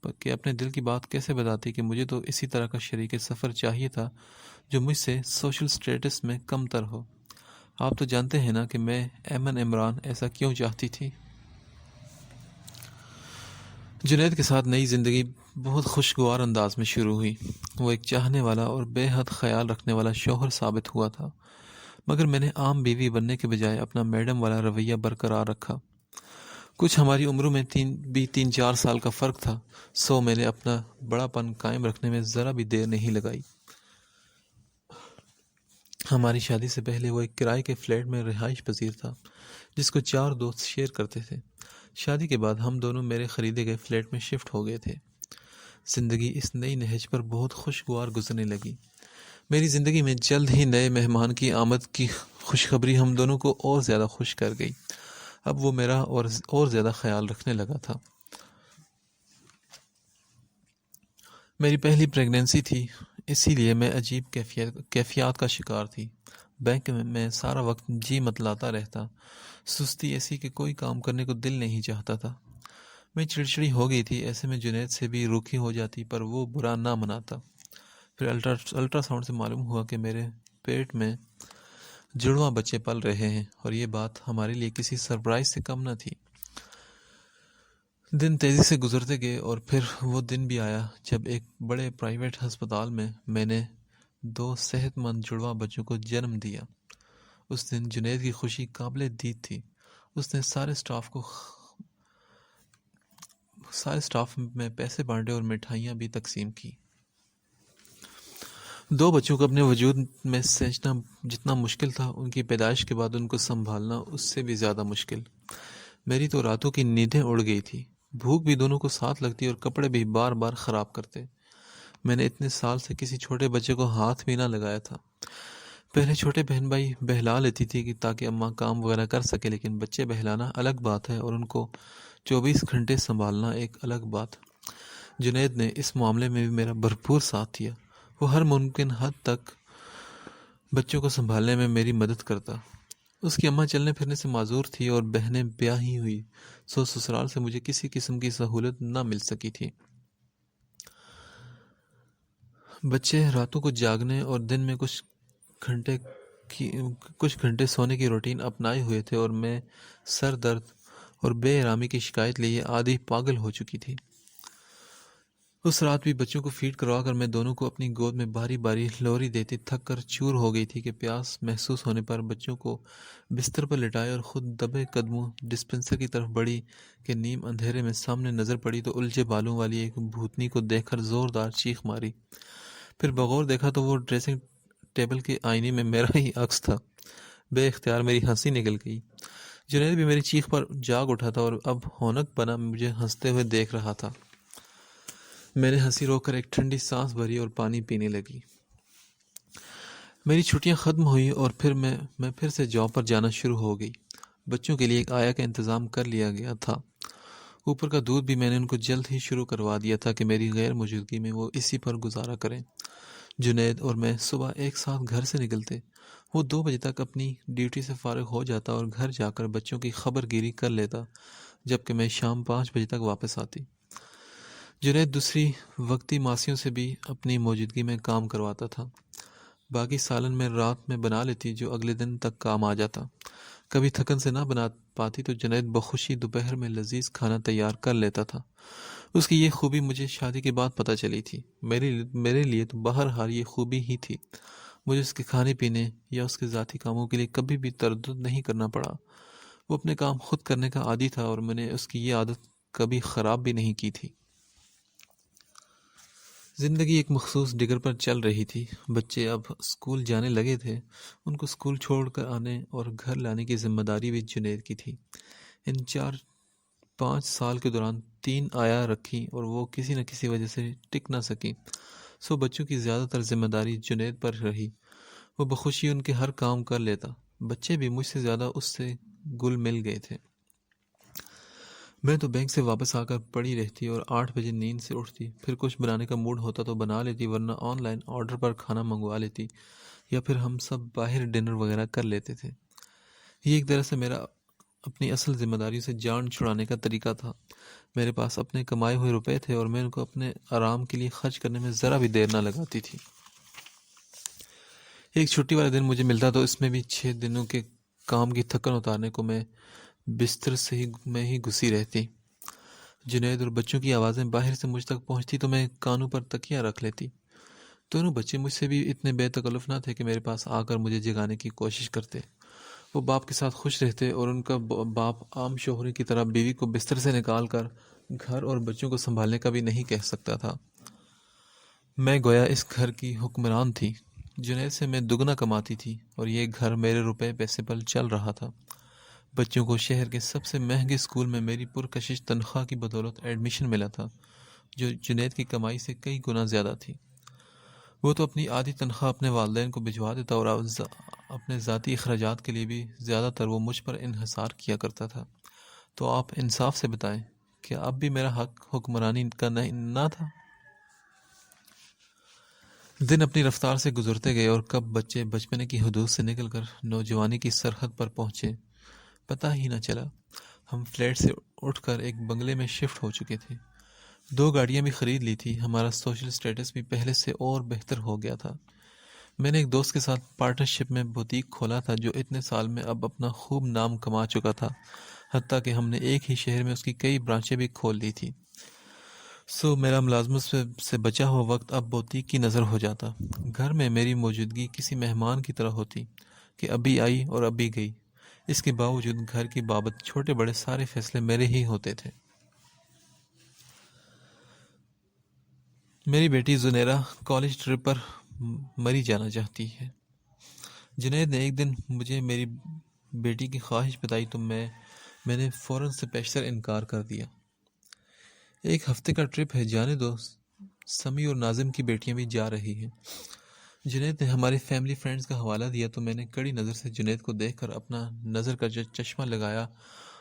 کہ اپنے دل کی بات کیسے بتاتی کہ مجھے تو اسی طرح کا شریک سفر چاہیے تھا جو مجھ سے سوشل سٹیٹس میں کم تر ہو۔ آپ تو جانتے ہیں نا کہ میں ایمن عمران ایسا کیوں چاہتی تھی۔ جنید کے ساتھ نئی زندگی بہت خوشگوار انداز میں شروع ہوئی۔ وہ ایک چاہنے والا اور بے حد خیال رکھنے والا شوہر ثابت ہوا تھا، مگر میں نے عام بیوی بننے کے بجائے اپنا میڈم والا رویہ برقرار رکھا۔ کچھ ہماری عمروں میں 3-4 سال کا فرق تھا، سو میں نے اپنا بڑا پن قائم رکھنے میں ذرا بھی دیر نہیں لگائی۔ ہماری شادی سے پہلے وہ ایک کرائے کے فلیٹ میں رہائش پذیر تھا جس کو 4 دوست شیئر کرتے تھے۔ شادی کے بعد ہم دونوں میرے خریدے گئے فلیٹ میں شفٹ ہو گئے تھے۔ زندگی اس نئی نہج پر بہت خوشگوار گزرنے لگی۔ میری زندگی میں جلد ہی نئے مہمان کی آمد کی خوشخبری ہم دونوں کو اور زیادہ خوش کر گئی۔ اب وہ میرا اور زیادہ خیال رکھنے لگا تھا۔ میری پہلی پریگننسی تھی، اسی لیے میں عجیب کیفیات کا شکار تھی۔ بینک میں سارا وقت جی متلاتا رہتا، سستی ایسی کہ کوئی کام کرنے کو دل نہیں چاہتا تھا۔ میں چڑچڑی ہو گئی تھی، ایسے میں جنید سے بھی روکھی ہو جاتی پر وہ برا نہ مناتا۔ پھر الٹرا ساؤنڈ سے معلوم ہوا کہ میرے پیٹ میں جڑواں بچے پل رہے ہیں، اور یہ بات ہمارے لیے کسی سرپرائز سے کم نہ تھی۔ دن تیزی سے گزرتے گئے اور پھر وہ دن بھی آیا جب ایک بڑے پرائیویٹ ہسپتال میں میں نے 2 صحت مند جڑواں بچوں کو جنم دیا۔ اس دن جنید کی خوشی قابل دید تھی۔ اس نے سارے سٹاف میں پیسے بانٹے اور مٹھائیاں بھی تقسیم کی۔ 2 بچوں کو اپنے وجود میں سینچنا جتنا مشکل تھا، ان کی پیدائش کے بعد ان کو سنبھالنا اس سے بھی زیادہ مشکل۔ میری تو راتوں کی نیندیں اڑ گئی تھی، بھوک بھی دونوں کو ساتھ لگتی اور کپڑے بھی بار بار خراب کرتے۔ میں نے اتنے سال سے کسی چھوٹے بچے کو ہاتھ بھی نہ لگایا تھا۔ پہلے چھوٹے بہن بھائی بہلا لیتی تھی کہ تاکہ اماں کام وغیرہ کر سکے، لیکن بچے بہلانا الگ بات ہے اور ان کو 24 گھنٹے سنبھالنا ایک الگ بات۔ جنید نے اس معاملے میں بھی میرا بھرپور ساتھ دیا۔ وہ ہر ممکن حد تک بچوں کو سنبھالنے میں میری مدد کرتا۔ اس کی اماں چلنے پھرنے سے معذور تھی اور بہنیں بیاہی ہوئی، سو سسرال سے مجھے کسی قسم کی سہولت نہ مل سکی تھی۔ بچے راتوں کو جاگنے اور دن میں کچھ گھنٹے سونے کی روٹین اپنائے ہوئے تھے، اور میں سر درد اور بے آرامی کی شکایت لیے آدھی پاگل ہو چکی تھی۔ اس رات بھی بچوں کو فیڈ کروا کر میں دونوں کو اپنی گود میں باری باری لوری دیتی تھک کر چور ہو گئی تھی کہ پیاس محسوس ہونے پر بچوں کو بستر پر لٹائے اور خود دبے قدموں ڈسپنسر کی طرف بڑھی کہ نیم اندھیرے میں سامنے نظر پڑی تو الجھے بالوں والی ایک بھوتنی کو دیکھ کر زوردار چیخ ماری۔ پھر بغور دیکھا تو وہ ڈریسنگ ٹیبل کے آئینے میں میرا ہی عکس تھا۔ بے اختیار میری ہنسی نکل گئی۔ جنید بھی میری چیخ پر جاگ اٹھا تھا اور اب ہونک بنا مجھے ہنستے ہوئے دیکھ رہا تھا۔ میں نے ہنسی روک کر ایک ٹھنڈی سانس بھری اور پانی پینے لگی۔ میری چھٹیاں ختم ہوئی اور پھر میں پھر سے جاب پر جانا شروع ہو گئی۔ بچوں کے لیے ایک آیا کا انتظام کر لیا گیا تھا۔ اوپر کا دودھ بھی میں نے ان کو جلد ہی شروع کروا دیا تھا کہ میری غیر موجودگی میں وہ اسی پر گزارا کریں۔ جنید اور میں صبح ایک ساتھ گھر سے نکلتے۔ وہ 2 بجے تک اپنی ڈیوٹی سے فارغ ہو جاتا اور گھر جا کر بچوں کی خبر گیری کر لیتا، جبکہ میں شام 5 بجے تک واپس آتی۔ جنید دوسری وقتی ماسیوں سے بھی اپنی موجودگی میں کام کرواتا تھا۔ باقی سالن میں رات میں بنا لیتی جو اگلے دن تک کام آ جاتا۔ کبھی تھکن سے نہ بنا پاتی تو جنید بخوشی دوپہر میں لذیذ کھانا تیار کر لیتا تھا۔ اس کی یہ خوبی مجھے شادی کے بعد پتہ چلی تھی۔ میرے لیے تو بہرحال یہ خوبی ہی تھی۔ مجھے اس کے کھانے پینے یا اس کے ذاتی کاموں کے لیے کبھی بھی تردد نہیں کرنا پڑا۔ وہ اپنے کام خود کرنے کا عادی تھا اور میں نے اس کی یہ عادت کبھی خراب بھی نہیں کی تھی۔ زندگی ایک مخصوص ڈگر پر چل رہی تھی۔ بچے اب اسکول جانے لگے تھے۔ ان کو اسکول چھوڑ کر آنے اور گھر لانے کی ذمہ داری بھی جنید کی تھی۔ ان 4-5 سال کے دوران 3 آیا رکھی اور وہ کسی نہ کسی وجہ سے ٹک نہ سکی، سو بچوں کی زیادہ تر ذمہ داری جنید پر رہی۔ وہ بخوشی ان کے ہر کام کر لیتا۔ بچے بھی مجھ سے زیادہ اس سے گل مل گئے تھے۔ میں تو بینک سے واپس آ کر پڑی رہتی اور 8 بجے نیند سے اٹھتی، پھر کچھ بنانے کا موڈ ہوتا تو بنا لیتی، ورنہ آن لائن آرڈر پر کھانا منگوا لیتی، یا پھر ہم سب باہر ڈنر وغیرہ کر لیتے تھے۔ یہ ایک طرح سے میرا اپنی اصل ذمہ داریوں سے جان چھڑانے کا طریقہ تھا۔ میرے پاس اپنے کمائے ہوئے روپے تھے اور میں ان کو اپنے آرام کے لیے خرچ کرنے میں ذرا بھی دیر نہ لگاتی تھی۔ ایک چھٹی والا دن مجھے ملتا تو اس میں بھی 6 دنوں کے کام کی تھکن اتارنے کو میں بستر میں ہی گھسی رہتی۔ جنید اور بچوں کی آوازیں باہر سے مجھ تک پہنچتی تو میں کانوں پر تکیہ رکھ لیتی۔ دونوں بچے مجھ سے بھی اتنے بے تکلف نہ تھے کہ میرے پاس آ کر مجھے جگانے کی کوشش کرتے۔ وہ باپ کے ساتھ خوش رہتے اور ان کا باپ عام شوہر کی طرح بیوی کو بستر سے نکال کر گھر اور بچوں کو سنبھالنے کا بھی نہیں کہہ سکتا تھا۔ میں گویا اس گھر کی حکمران تھی۔ جنید سے میں دگنا کماتی تھی اور یہ گھر میرے روپے پیسے پر چل رہا تھا۔ بچوں کو شہر کے سب سے مہنگے اسکول میں میری پرکشش تنخواہ کی بدولت ایڈمیشن ملا تھا، جو جنید کی کمائی سے کئی گنا زیادہ تھی۔ وہ تو اپنی آدھی تنخواہ اپنے والدین کو بھجوا دیتا اور اپنے ذاتی اخراجات کے لیے بھی زیادہ تر وہ مجھ پر انحصار کیا کرتا تھا۔ تو آپ انصاف سے بتائیں، کیا اب بھی میرا حق حکمرانی کا نہ تھا؟ دن اپنی رفتار سے گزرتے گئے اور کب بچے بچپنے کی حدود سے نکل کر نوجوانی کی سرحد پر پہنچے پتہ ہی نہ چلا۔ ہم فلیٹ سے اٹھ کر ایک بنگلے میں شفٹ ہو چکے تھے۔ 2 گاڑیاں بھی خرید لی تھی۔ ہمارا سوشل سٹیٹس بھی پہلے سے اور بہتر ہو گیا تھا۔ میں نے ایک دوست کے ساتھ پارٹنرشپ میں بوتیک کھولا تھا جو اتنے سال میں اب اپنا خوب نام کما چکا تھا، حتیٰ کہ ہم نے ایک ہی شہر میں اس کی کئی برانچیں بھی کھول لی تھی۔ میرا ملازمت سے بچا ہوا وقت اب بوتیک کی نظر ہو جاتا۔ گھر میں میری موجودگی کسی مہمان کی طرح ہوتی کہ ابھی آئی اور ابھی گئی۔ اس کے باوجود گھر کی بابت چھوٹے بڑے سارے فیصلے میرے ہی ہوتے تھے۔ میری بیٹی زنیرہ کالج ٹرپ پر مری جانا چاہتی ہے۔ جنید نے ایک دن مجھے میری بیٹی کی خواہش بتائی تو میں نے فوراً سے پیشتر انکار کر دیا۔ 1 ہفتے کا ٹرپ ہے، جانے دو، سمی اور ناظم کی بیٹیاں بھی جا رہی ہیں۔ جنید نے ہماری فیملی فرینڈز کا حوالہ دیا تو میں نے کڑی نظر سے جنید کو دیکھ کر اپنا نظر کا چشمہ لگایا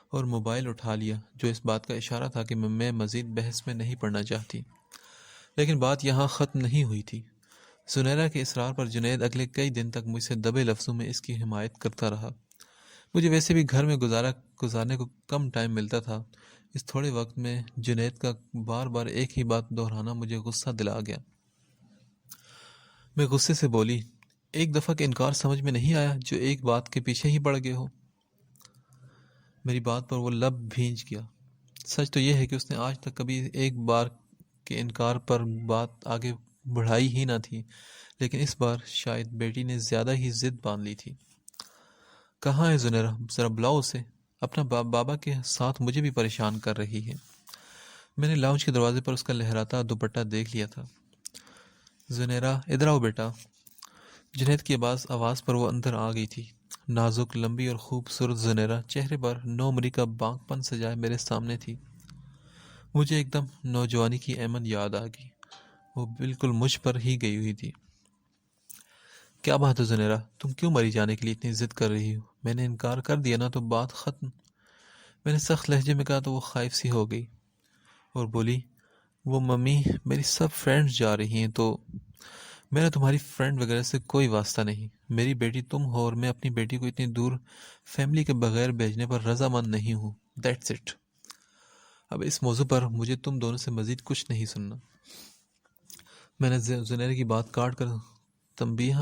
اور موبائل اٹھا لیا، جو اس بات کا اشارہ تھا کہ میں مزید بحث میں نہیں پڑنا چاہتی۔ لیکن بات یہاں ختم نہیں ہوئی تھی۔ زنیرہ کے اصرار پر جنید اگلے کئی دن تک مجھ سے دبے لفظوں میں اس کی حمایت کرتا رہا۔ مجھے ویسے بھی گھر میں گزارنے کو کم ٹائم ملتا تھا۔ اس تھوڑے وقت میں جنید کا بار بار ایک ہی بات دہرانا مجھے غصہ دلا گیا۔ میں غصے سے بولی، ایک دفعہ کا انکار سمجھ میں نہیں آیا جو ایک بات کے پیچھے ہی پڑ گئے ہو؟ میری بات پر وہ لب بھینج گیا۔ سچ تو یہ ہے کہ اس نے آج تک کبھی ایک بار کے انکار پر بات آگے بڑھائی ہی نہ تھی، لیکن اس بار شاید بیٹی نے زیادہ ہی ضد باندھ لی تھی۔ کہاں ہے زنیرہ؟ ذرا بلاؤ اسے، اپنا بابا کے ساتھ مجھے بھی پریشان کر رہی ہے۔ میں نے لاؤنج کے دروازے پر اس کا لہراتا دوپٹہ دیکھ لیا تھا۔ زنیرہ ادھر آؤ بیٹا۔ جنید کی آواز پر وہ اندر آ گئی تھی۔ نازک، لمبی اور خوبصورت زنیرہ چہرے پر 9 مری کا بانک پن سجائے میرے سامنے تھی۔ مجھے ایک دم نوجوانی کی احمد یاد آ گئی۔ وہ بالکل مجھ پر ہی گئی ہوئی تھی۔ کیا بات ہے زنیرہ، تم کیوں مری جانے کے لیے اتنی ضد کر رہی ہو؟ میں نے انکار کر دیا نا تو بات ختم۔ میں نے سخت لہجے میں کہا تو وہ خائف سی ہو گئی اور بولی، وہ ممی، میری سب فرینڈز جا رہی ہیں تو میرا تمہاری فرینڈ وغیرہ سے کوئی واسطہ نہیں۔ میری بیٹی تم ہو اور میں اپنی بیٹی کو اتنی دور فیملی کے بغیر بھیجنے پر رضامند نہیں ہوں۔ That's it. اب اس موضوع پر مجھے تم دونوں سے مزید کچھ نہیں سننا۔ میں نے زنیرہ کی بات کاٹ کر تنبیہ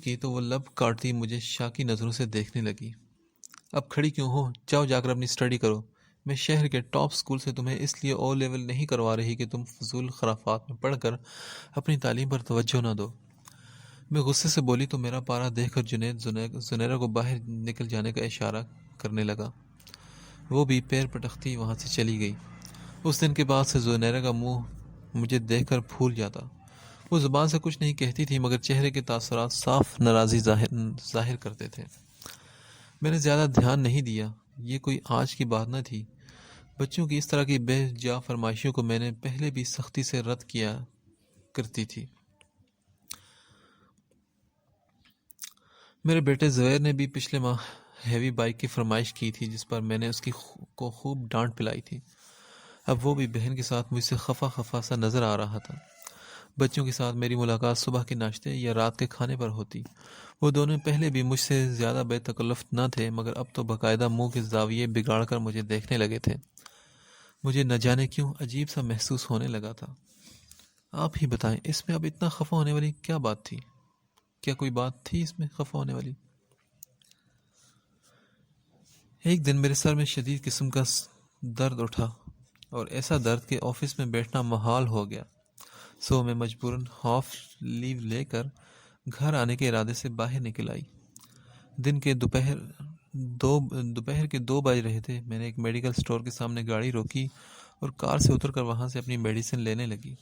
کی تو وہ لب کاٹتی مجھے شاکی نظروں سے دیکھنے لگی۔ اب کھڑی کیوں ہو؟ جاؤ جا کر اپنی سٹڈی کرو۔ میں شہر کے ٹاپ سکول سے تمہیں اس لیے او لیول نہیں کروا رہی کہ تم فضول خرافات میں پڑھ کر اپنی تعلیم پر توجہ نہ دو۔ میں غصے سے بولی تو میرا پارا دیکھ کر جنید زنیرہ کو باہر نکل جانے کا اشارہ کرنے لگا۔ وہ بھی پیر پٹکتی وہاں سے چلی گئی۔ اس دن کے بعد سے زنیرہ کا منہ مجھے دیکھ کر پھول جاتا۔ وہ زبان سے کچھ نہیں کہتی تھی مگر چہرے کے تاثرات صاف ناراضی ظاہر کرتے تھے۔ میں نے زیادہ دھیان نہیں دیا، یہ کوئی آج کی بات نہ تھی۔ بچوں کی اس طرح کی بے جا فرمائشوں کو میں نے پہلے بھی سختی سے رد کیا کرتی تھی۔ میرے بیٹے زہیر نے بھی پچھلے ماہ ہیوی بائک کی فرمائش کی تھی جس پر میں نے اس کو خوب ڈانٹ پلائی تھی۔ اب وہ بھی بہن کے ساتھ مجھ سے خفا سا نظر آ رہا تھا۔ بچوں کے ساتھ میری ملاقات صبح کے ناشتے یا رات کے کھانے پر ہوتی۔ وہ دونوں پہلے بھی مجھ سے زیادہ بے تکلف نہ تھے، مگر اب تو باقاعدہ منہ کے زاویے بگاڑ کر مجھے دیکھنے لگے تھے۔ مجھے نہ جانے کیوں عجیب سا محسوس ہونے لگا تھا۔ آپ ہی بتائیں، اس میں اب اتنا خفا ہونے والی کیا بات تھی؟ کیا کوئی بات تھی اس میں خفا ہونے والی؟ ایک دن میرے سر میں شدید قسم کا درد اٹھا، اور ایسا درد کہ آفس میں بیٹھنا محال ہو گیا۔ سو میں مجبوراً ہاف لیو لے کر گھر آنے کے ارادے سے باہر نکل آئی۔ دن کے دوپہر کے 2 بج رہے تھے۔ میں نے ایک میڈیکل سٹور کے سامنے گاڑی روکی اور کار سے اتر کر وہاں سے اپنی میڈیسن لینے لگی۔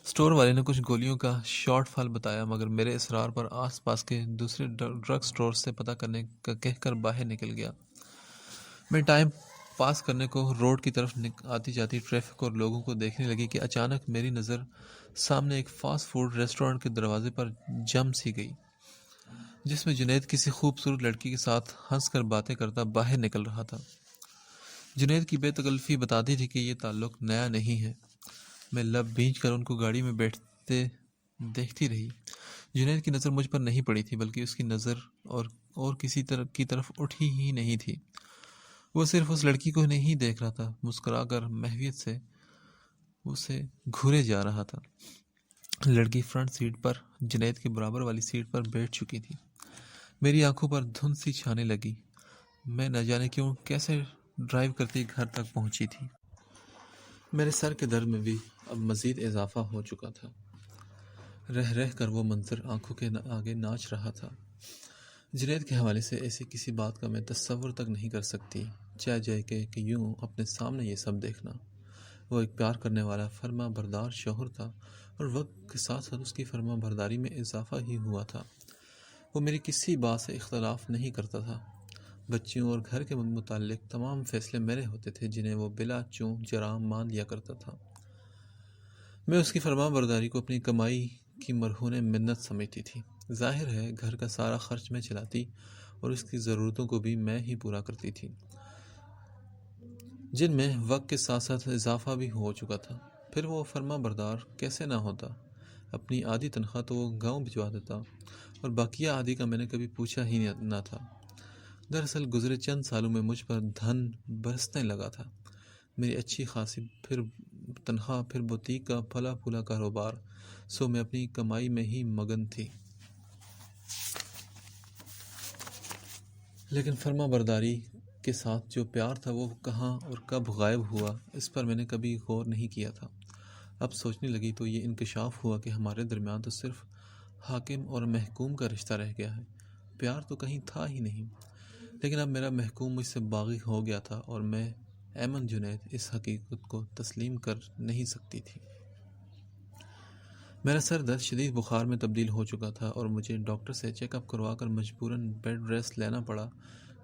سٹور والے نے کچھ گولیوں کا شارٹ فال بتایا، مگر میرے اصرار پر آس پاس کے دوسرے ڈرگ سٹور سے پتہ کرنے کا کہہ کر باہر نکل گیا۔ میں ٹائم پاس کرنے کو روڈ کی طرف آتی جاتی ٹریفک اور لوگوں کو دیکھنے لگی کہ اچانک میری نظر سامنے ایک فاسٹ فوڈ ریسٹورنٹ کے دروازے پر جم سی گئی، جس میں جنید کسی خوبصورت لڑکی کے ساتھ ہنس کر باتیں کرتا باہر نکل رہا تھا۔ جنید کی بے تکلفی بتاتی تھی کہ یہ تعلق نیا نہیں ہے۔ میں لب بھینچ کر ان کو گاڑی میں بیٹھتے دیکھتی رہی۔ جنید کی نظر مجھ پر نہیں پڑی تھی، بلکہ اس کی نظر اور کسی کی طرف اٹھی ہی نہیں تھی۔ وہ صرف اس لڑکی کو نہیں دیکھ رہا تھا، مسکرا کر محویت سے اسے گھورے جا رہا تھا۔ لڑکی فرنٹ سیٹ پر جنید کے برابر والی سیٹ پر بیٹھ چکی تھی۔ میری آنکھوں پر دھند سی چھانے لگی۔ میں نہ جانے کیوں کیسے ڈرائیو کرتی گھر تک پہنچی تھی۔ میرے سر کے درد میں بھی اب مزید اضافہ ہو چکا تھا۔ رہ رہ کر وہ منظر آنکھوں کے آگے ناچ رہا تھا۔ جنید کے حوالے سے ایسی کسی بات کا میں تصور تک نہیں کر سکتی، جائے کہ یوں اپنے سامنے یہ سب دیکھنا۔ وہ ایک پیار کرنے والا فرما بردار شوہر تھا، اور وقت کے ساتھ ساتھ اس کی فرما برداری میں اضافہ ہی ہوا تھا۔ وہ میری کسی بات سے اختلاف نہیں کرتا تھا۔ بچیوں اور گھر کے متعلق تمام فیصلے میرے ہوتے تھے، جنہیں وہ بلا چوں جرام مان لیا کرتا تھا۔ میں اس کی فرما برداری کو اپنی کمائی کی مرہون منت سمجھتی تھی۔ ظاہر ہے گھر کا سارا خرچ میں چلاتی اور اس کی ضرورتوں کو بھی میں ہی پورا کرتی تھی، جن میں وقت کے ساتھ ساتھ اضافہ بھی ہو چکا تھا۔ پھر وہ فرما بردار کیسے نہ ہوتا؟ اپنی آدھی تنخواہ تو وہ گاؤں بھجوا دیتا، اور باقیہ آدھی کا میں نے کبھی پوچھا ہی نہ تھا۔ دراصل گزرے چند سالوں میں مجھ پر دھن برسنے لگا تھا۔ میری اچھی خاصی تنخواہ، پھر بوتیک کا پھلا پھولا کاروبار، سو میں اپنی کمائی میں ہی مگن تھی۔ لیکن فرما برداری کے ساتھ جو پیار تھا وہ کہاں اور کب غائب ہوا، اس پر میں نے کبھی غور نہیں کیا تھا۔ اب سوچنے لگی تو یہ انکشاف ہوا کہ ہمارے درمیان تو صرف حاکم اور محکوم کا رشتہ رہ گیا ہے، پیار تو کہیں تھا ہی نہیں۔ لیکن اب میرا محکوم مجھ سے باغی ہو گیا تھا، اور میں ایمن جنید اس حقیقت کو تسلیم کر نہیں سکتی تھی۔ میرا سر درد شدید بخار میں تبدیل ہو چکا تھا، اور مجھے ڈاکٹر سے چیک اپ کروا کر مجبوراً بیڈ ریسٹ لینا پڑا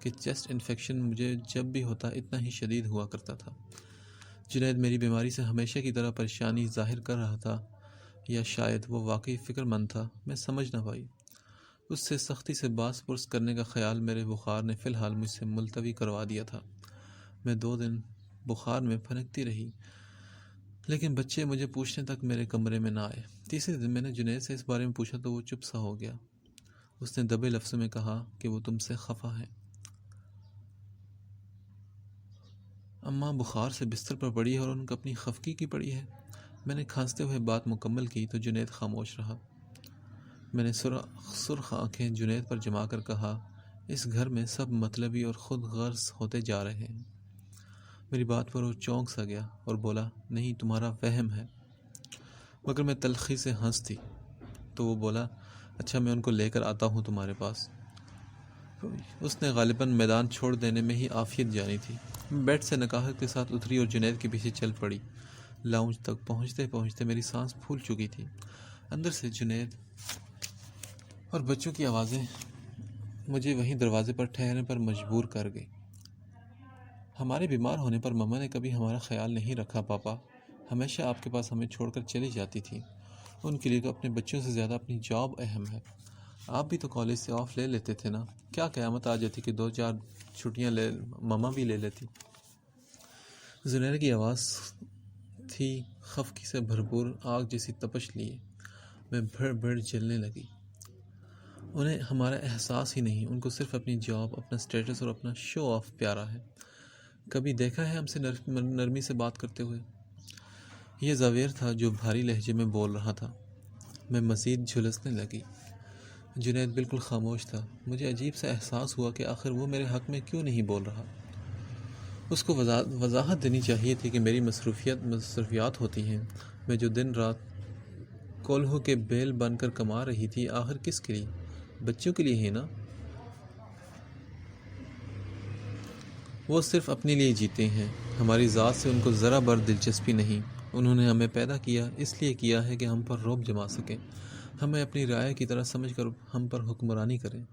کہ چیسٹ انفیکشن مجھے جب بھی ہوتا اتنا ہی شدید ہوا کرتا تھا۔ جنید میری بیماری سے ہمیشہ کی طرح پریشانی ظاہر کر رہا تھا، یا شاید وہ واقعی فکر مند تھا، میں سمجھ نہ پائی۔ اس سے سختی سے باس پرس کرنے کا خیال میرے بخار نے فی الحال مجھ سے ملتوی کروا دیا تھا۔ میں 2 دن بخار میں پھنکتی رہی، لیکن بچے مجھے پوچھنے تک میرے کمرے میں نہ آئے۔ تیسرے دن میں نے جنید سے اس بارے میں پوچھا تو وہ چپ سا ہو گیا۔ اس نے دبے لفظوں میں کہا کہ وہ تم سے خفا ہے۔ اماں بخار سے بستر پر پڑی ہے اور ان کو اپنی خفگی کی پڑی ہے۔ میں نے کھانستے ہوئے بات مکمل کی تو جنید خاموش رہا۔ میں نے سرخ آنکھیں جنید پر جما کر کہا، اس گھر میں سب مطلبی اور خود غرض ہوتے جا رہے ہیں۔ میری بات پر وہ چونک سا گیا اور بولا، نہیں، تمہارا وہم ہے۔ مگر میں تلخی سے ہنس دی تو وہ بولا، اچھا میں ان کو لے کر آتا ہوں تمہارے پاس۔ اس نے غالباً میدان چھوڑ دینے میں ہی عافیت جانی تھی۔ بیڈ سے نکاحت کے ساتھ اتری اور جنید کے پیچھے چل پڑی۔ لاؤنج تک پہنچتے پہنچتے میری سانس پھول چکی تھی۔ اندر سے جنید اور بچوں کی آوازیں مجھے وہیں دروازے پر ٹھہرنے پر مجبور کر گئی۔ ہمارے بیمار ہونے پر مما نے کبھی ہمارا خیال نہیں رکھا پاپا، ہمیشہ آپ کے پاس ہمیں چھوڑ کر چلی جاتی تھی۔ ان کے لیے تو اپنے بچوں سے زیادہ اپنی جاب اہم ہے۔ آپ بھی تو کالج سے آف لے لیتے تھے نا، کیا قیامت آ جاتی کہ 2-4 چھٹیاں مما بھی لے لیتی۔ زنیر کی آواز تھی خفقی سے بھرپور آگ جیسی تپش لیے میں بھڑ بھڑ جلنے لگی۔ انہیں ہمارا احساس ہی نہیں، ان کو صرف اپنی جاب، اپنا سٹیٹس اور اپنا شو آف پیارا ہے۔ کبھی دیکھا ہے ہم سے نرمی سے بات کرتے ہوئے؟ یہ زویر تھا جو بھاری لہجے میں بول رہا تھا۔ میں مزید جھلسنے لگی۔ جنید بالکل خاموش تھا۔ مجھے عجیب سا احساس ہوا کہ آخر وہ میرے حق میں کیوں نہیں بول رہا۔ اس کو وضاحت دینی چاہیے تھی کہ میری مصروفیات ہوتی ہیں۔ میں جو دن رات کولہوں کے بیل بن کر کما رہی تھی، آخر کس کے لیے؟ بچوں کے لیے ہی نا۔ وہ صرف اپنے لیے جیتے ہیں، ہماری ذات سے ان کو ذرا بر دلچسپی نہیں۔ انہوں نے ہمیں پیدا کیا اس لیے کیا ہے کہ ہم پر رعب جما سکیں، ہمیں اپنی رعایا کی طرح سمجھ کر ہم پر حکمرانی کریں،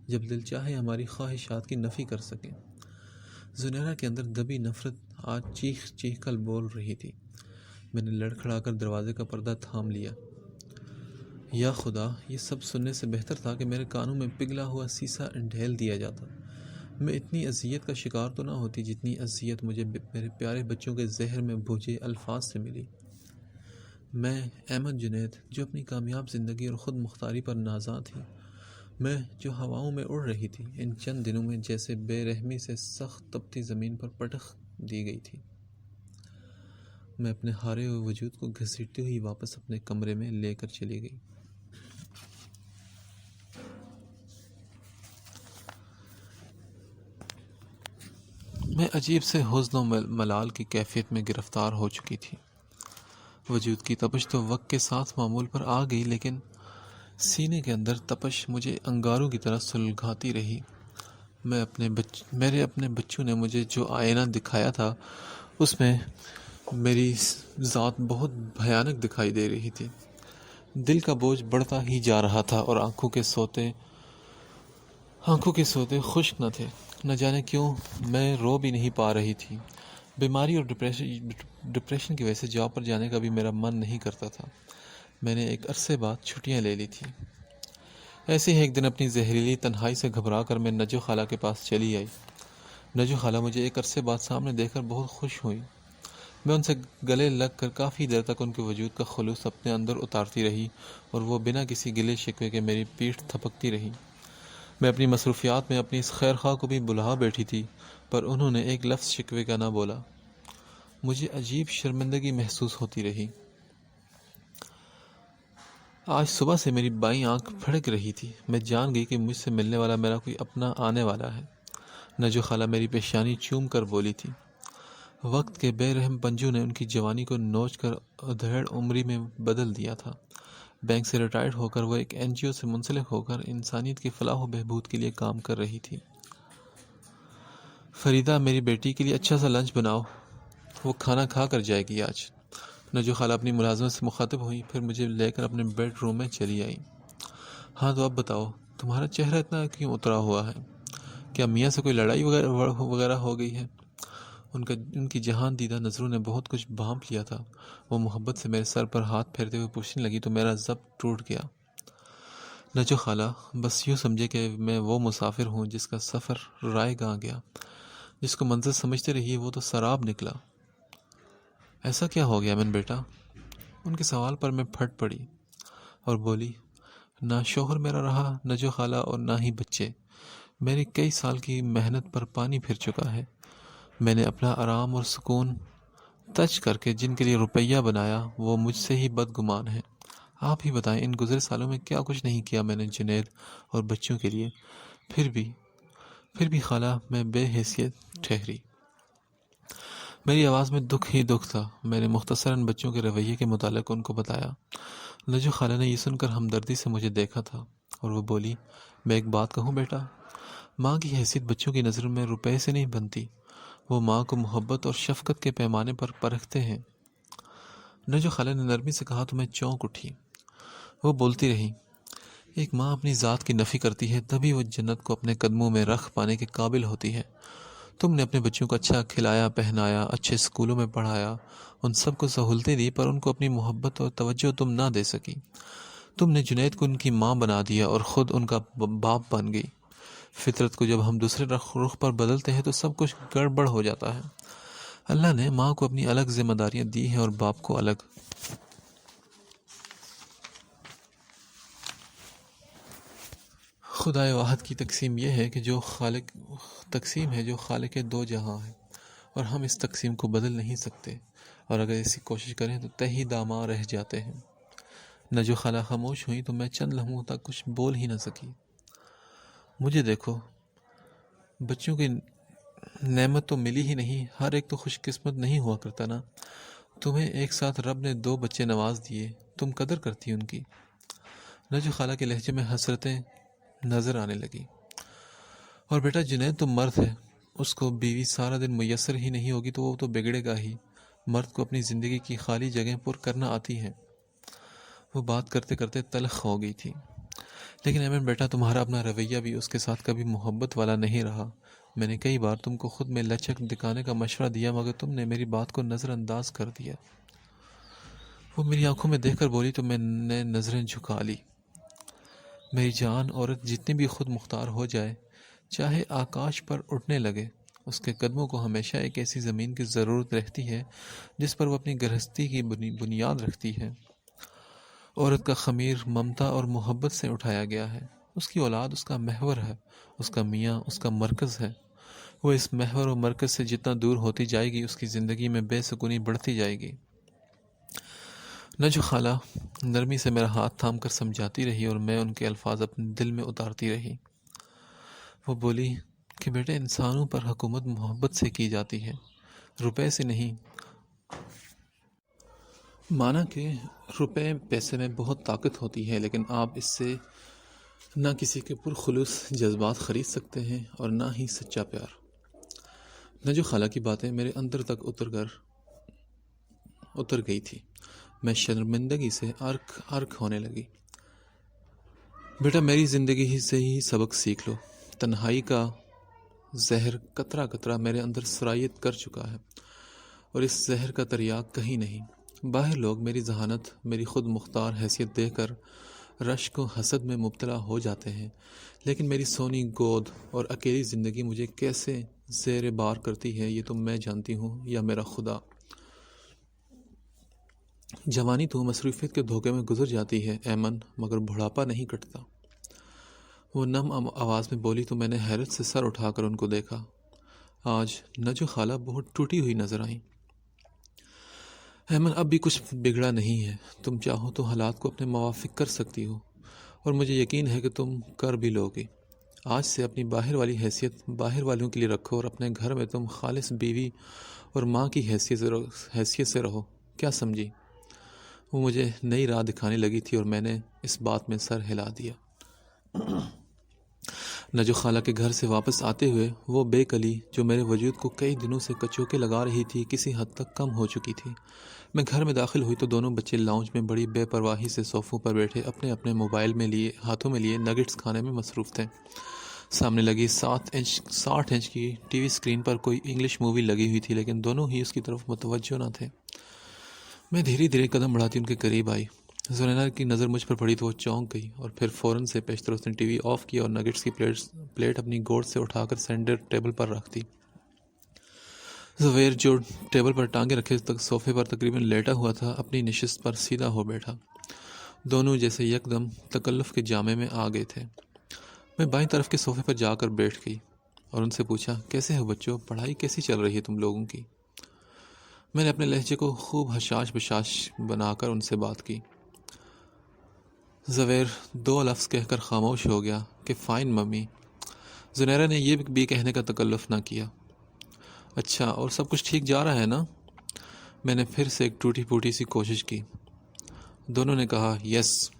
جب دل چاہے ہماری خواہشات کی نفی کر سکیں۔ زنیرہ کے اندر دبی نفرت آج چیخ چیخ کر بول رہی تھی۔ میں نے لڑکھڑا کر دروازے کا پردہ تھام لیا۔ یا خدا، یہ سب سننے سے بہتر تھا کہ میرے کانوں میں پگھلا ہوا سیسا ڈھیل دیا جاتا۔ میں اتنی اذیت کا شکار تو نہ ہوتی جتنی اذیت مجھے میرے پیارے بچوں کے زہر میں بھوجے الفاظ سے ملی۔ میں احمد جنید جو اپنی کامیاب زندگی اور خود مختاری پر نازاں تھی، میں جو ہواؤں میں اڑ رہی تھی، ان چند دنوں میں جیسے بے رحمی سے سخت تپتی زمین پر پٹخ دی گئی تھی۔ میں اپنے ہارے ہوئے وجود کو گھسیٹتی ہوئی واپس اپنے کمرے میں لے کر چلی گئی۔ میں عجیب سے حزن و ملال کی کیفیت میں گرفتار ہو چکی تھی۔ وجود کی تپش تو وقت کے ساتھ معمول پر آ گئی، لیکن سینے کے اندر تپش مجھے انگاروں کی طرح سلگاتی رہی۔ میرے اپنے بچوں نے مجھے جو آئینہ دکھایا تھا، اس میں میری ذات بہت بھیانک دکھائی دے رہی تھی۔ دل کا بوجھ بڑھتا ہی جا رہا تھا اور آنکھوں کے سوتے خشک نہ تھے۔ نہ جانے کیوں میں رو بھی نہیں پا رہی تھی۔ بیماری اور ڈپریشن کی وجہ سے جاب پر جانے کا بھی میرا من نہیں کرتا تھا۔ میں نے ایک عرصے بعد چھٹیاں لے لی تھی۔ ایسے ہی ایک دن اپنی زہریلی تنہائی سے گھبرا کر میں نجو خالہ کے پاس چلی آئی۔ نجو خالہ مجھے ایک عرصے بعد سامنے دیکھ کر بہت خوش ہوئی۔ میں ان سے گلے لگ کر کافی دیر تک ان کے وجود کا خلوص اپنے اندر اتارتی رہی اور وہ بنا کسی گلے شکوے کے میری پیٹھ تھپکتی رہی۔ میں اپنی مصروفیات میں اپنی اس خیر خواہ کو بھی بلا بیٹھی تھی، پر انہوں نے ایک لفظ شکوے کا نہ بولا۔ مجھے عجیب شرمندگی محسوس ہوتی رہی۔ آج صبح سے میری بائیں آنکھ پھڑک رہی تھی۔ میں جان گئی کہ مجھ سے ملنے والا میرا کوئی اپنا آنے والا ہے۔ نجو خالہ میری پیشانی چوم کر بولی تھی۔ وقت کے بے رحم پنجوں نے ان کی جوانی کو نوچ کر ادھیڑ عمری میں بدل دیا تھا۔ بینک سے ریٹائرڈ ہو کر وہ ایک NGO سے منسلک ہو کر انسانیت کی فلاح و بہبود کے لیے کام کر رہی تھی۔ فریدہ، میری بیٹی کے لیے اچھا سا لنچ بناؤ، وہ کھانا کھا کر جائے گی آج۔ نجو خالہ اپنی ملازمت سے مخاطب ہوئی، پھر مجھے لے کر اپنے بیڈ روم میں چلی آئی۔ ہاں تو اب بتاؤ، تمہارا چہرہ اتنا کیوں اترا ہوا ہے؟ کیا میاں سے کوئی لڑائی وغیرہ ہو گئی ہے؟ ان کی جہان دیدہ نظروں نے بہت کچھ بھانپ لیا تھا۔ وہ محبت سے میرے سر پر ہاتھ پھیرتے ہوئے پوچھنے لگی تو میرا ضبط ٹوٹ گیا۔ نجو خالہ، بس یوں سمجھے کہ میں وہ مسافر ہوں جس کا سفر رائے گاں گیا، جس کو منزل سمجھتے رہیے وہ تو سراب نکلا۔ ایسا کیا ہو گیا من بیٹا؟ ان کے سوال پر میں پھٹ پڑی اور بولی، نہ شوہر میرا رہا نجو خالہ اور نہ ہی بچے۔ میری کئی سال کی محنت پر پانی پھر چکا ہے۔ میں نے اپنا آرام اور سکون تچ کر کے جن کے لیے روپیہ بنایا وہ مجھ سے ہی بدگمان ہے۔ آپ ہی بتائیں، ان گزرے سالوں میں کیا کچھ نہیں کیا میں نے جنید اور بچوں کے لیے۔ پھر بھی خالہ میں بے حیثیت ٹھہری۔ میری آواز میں دکھ ہی دکھ تھا۔ میں نے مختصراً بچوں کے رویے کے متعلق ان کو بتایا۔ نجو خالہ نے یہ سن کر ہمدردی سے مجھے دیکھا تھا اور وہ بولی، میں ایک بات کہوں بیٹا، ماں کی حیثیت بچوں کی نظر میں روپے سے نہیں بنتی، وہ ماں کو محبت اور شفقت کے پیمانے پر پرکھتے ہیں۔ نجو خالہ نے نرمی سے کہا تو میں چونک اٹھی۔ وہ بولتی رہی، ایک ماں اپنی ذات کی نفی کرتی ہے تبھی وہ جنت کو اپنے قدموں میں رکھ پانے کے قابل ہوتی ہے۔ تم نے اپنے بچوں کو اچھا کھلایا پہنایا، اچھے اسکولوں میں پڑھایا، ان سب کو سہولتیں دی، پر ان کو اپنی محبت اور توجہ تم نہ دے سکی۔ تم نے جنید کو ان کی ماں بنا دیا اور خود ان کا باپ بن گئی۔ فطرت کو جب ہم دوسرے رخ پر بدلتے ہیں تو سب کچھ گڑبڑ ہو جاتا ہے۔ اللہ نے ماں کو اپنی الگ ذمہ داریاں دی ہیں اور باپ کو الگ۔ خدائے واحد کی تقسیم یہ ہے کہ جو خالق دو جہاں ہے، اور ہم اس تقسیم کو بدل نہیں سکتے، اور اگر ایسی کوشش کریں تو تہی داماں رہ جاتے ہیں۔ نجو خالہ خاموش ہوئی تو میں چند لمحوں تک کچھ بول ہی نہ سکی۔ مجھے دیکھو، بچوں کی نعمت تو ملی ہی نہیں، ہر ایک تو خوش قسمت نہیں ہوا کرتا نا۔ تمہیں ایک ساتھ رب نے 2 بچے نواز دیے، تم قدر کرتی ان کی۔ نجو خالہ کے لہجے میں حسرتیں نظر آنے لگی۔ اور بیٹا جنید تو مرد ہے، اس کو بیوی سارا دن میسر ہی نہیں ہوگی تو وہ تو بگڑے گا ہی۔ مرد کو اپنی زندگی کی خالی جگہیں پر کرنا آتی ہے۔ وہ بات کرتے کرتے تلخ ہو گئی تھی۔ لیکن ایمن بیٹا، تمہارا اپنا رویہ بھی اس کے ساتھ کبھی محبت والا نہیں رہا۔ میں نے کئی بار تم کو خود میں لچک دکھانے کا مشورہ دیا، مگر تم نے میری بات کو نظر انداز کر دیا۔ وہ میری آنکھوں میں دیکھ کر بولی تو میں نے نظریں جھکا لی۔ میری جان، عورت جتنی بھی خود مختار ہو جائے، چاہے آکاش پر اٹھنے لگے، اس کے قدموں کو ہمیشہ ایک ایسی زمین کی ضرورت رہتی ہے جس پر وہ اپنی گرہستی کی بنیاد رکھتی ہے۔ عورت کا خمیر ممتا اور محبت سے اٹھایا گیا ہے۔ اس کی اولاد اس کا محور ہے، اس کا میاں اس کا مرکز ہے۔ وہ اس محور و مرکز سے جتنا دور ہوتی جائے گی، اس کی زندگی میں بے سکونی بڑھتی جائے گی۔ نجو خالہ نرمی سے میرا ہاتھ تھام کر سمجھاتی رہی اور میں ان کے الفاظ اپنے دل میں اتارتی رہی۔ وہ بولی کہ بیٹے، انسانوں پر حکومت محبت سے کی جاتی ہے، روپے سے نہیں۔ مانا کہ روپے پیسے میں بہت طاقت ہوتی ہے، لیکن آپ اس سے نہ کسی کے پرخلوص جذبات خرید سکتے ہیں اور نہ ہی سچا پیار۔ نجو خالہ کی باتیں میرے اندر تک اتر گئی تھی۔ میں شرمندگی سے عرق ہونے لگی۔ بیٹا، میری زندگی ہی سے ہی سبق سیکھ لو۔ تنہائی کا زہر قطرہ قطرہ میرے اندر سرایت کر چکا ہے، اور اس زہر کا تریاق کہیں نہیں۔ باہر لوگ میری ذہانت، میری خود مختار حیثیت دیکھ کر رشک و حسد میں مبتلا ہو جاتے ہیں، لیکن میری سونی گود اور اکیلی زندگی مجھے کیسے زیر بار کرتی ہے یہ تو میں جانتی ہوں یا میرا خدا۔ جوانی تو مصروفیت کے دھوکے میں گزر جاتی ہے ایمن، مگر بڑھاپا نہیں کٹتا۔ وہ نم آواز میں بولی تو میں نے حیرت سے سر اٹھا کر ان کو دیکھا۔ آج نجو خالہ بہت ٹوٹی ہوئی نظر آئیں۔ ایمن، اب بھی کچھ بگڑا نہیں ہے، تم چاہو تو حالات کو اپنے موافق کر سکتی ہو، اور مجھے یقین ہے کہ تم کر بھی لوگی۔ آج سے اپنی باہر والی حیثیت باہر والوں کے لیے رکھو، اور اپنے گھر میں تم خالص بیوی اور ماں کی حیثیت سے رہو، کیا سمجھی؟ وہ مجھے نئی راہ دکھانے لگی تھی اور میں نے اس بات میں سر ہلا دیا۔ نجو خالہ کے گھر سے واپس آتے ہوئے وہ بے کلی جو میرے وجود کو کئی دنوں سے کچوکے لگا رہی تھی، کسی حد تک کم ہو چکی تھی۔ میں گھر میں داخل ہوئی تو دونوں بچے لاؤنج میں بڑی بے پرواہی سے صوفوں پر بیٹھے اپنے اپنے موبائل میں ہاتھوں میں لیے نگٹس کھانے میں مصروف تھے۔ سامنے لگی 60 انچ کی ٹی وی اسکرین پر کوئی انگلش مووی لگی ہوئی تھی، لیکن دونوں ہی اس کی طرف متوجہ نہ تھے۔ میں دھیرے دھیرے قدم بڑھاتی ان کے قریب آئی۔ زنیرہ کی نظر مجھ پر پڑی تو وہ چونک گئی، اور پھر فوراً سے پیشتر اس نے ٹی وی آف کیا اور نگٹس کی پلیٹ اپنی گود سے اٹھا کر سینٹر ٹیبل پر رکھ دی۔ زبیر، جو ٹیبل پر ٹانگیں رکھے تک صوفے پر تقریباً لیٹا ہوا تھا، اپنی نشست پر سیدھا ہو بیٹھا۔ دونوں جیسے یکدم تکلف کے جامے میں آ گئے تھے۔ میں بائیں طرف کے صوفے پر جا کر بیٹھ گئی اور ان سے پوچھا، کیسے ہو بچوں، پڑھائی کیسی چل رہی ہے تم لوگوں کی؟ میں نے اپنے لہجے کو خوب حشاش بشاش بنا کر ان سے بات کی۔ زبیر 2 لفظ کہہ کر خاموش ہو گیا کہ فائن ممی۔ زنیرہ نے یہ بھی کہنے کا تکلف نہ کیا۔ اچھا، اور سب کچھ ٹھیک جا رہا ہے نا؟ میں نے پھر سے ایک ٹوٹی پھوٹی سی کوشش کی۔ دونوں نے کہا یس۔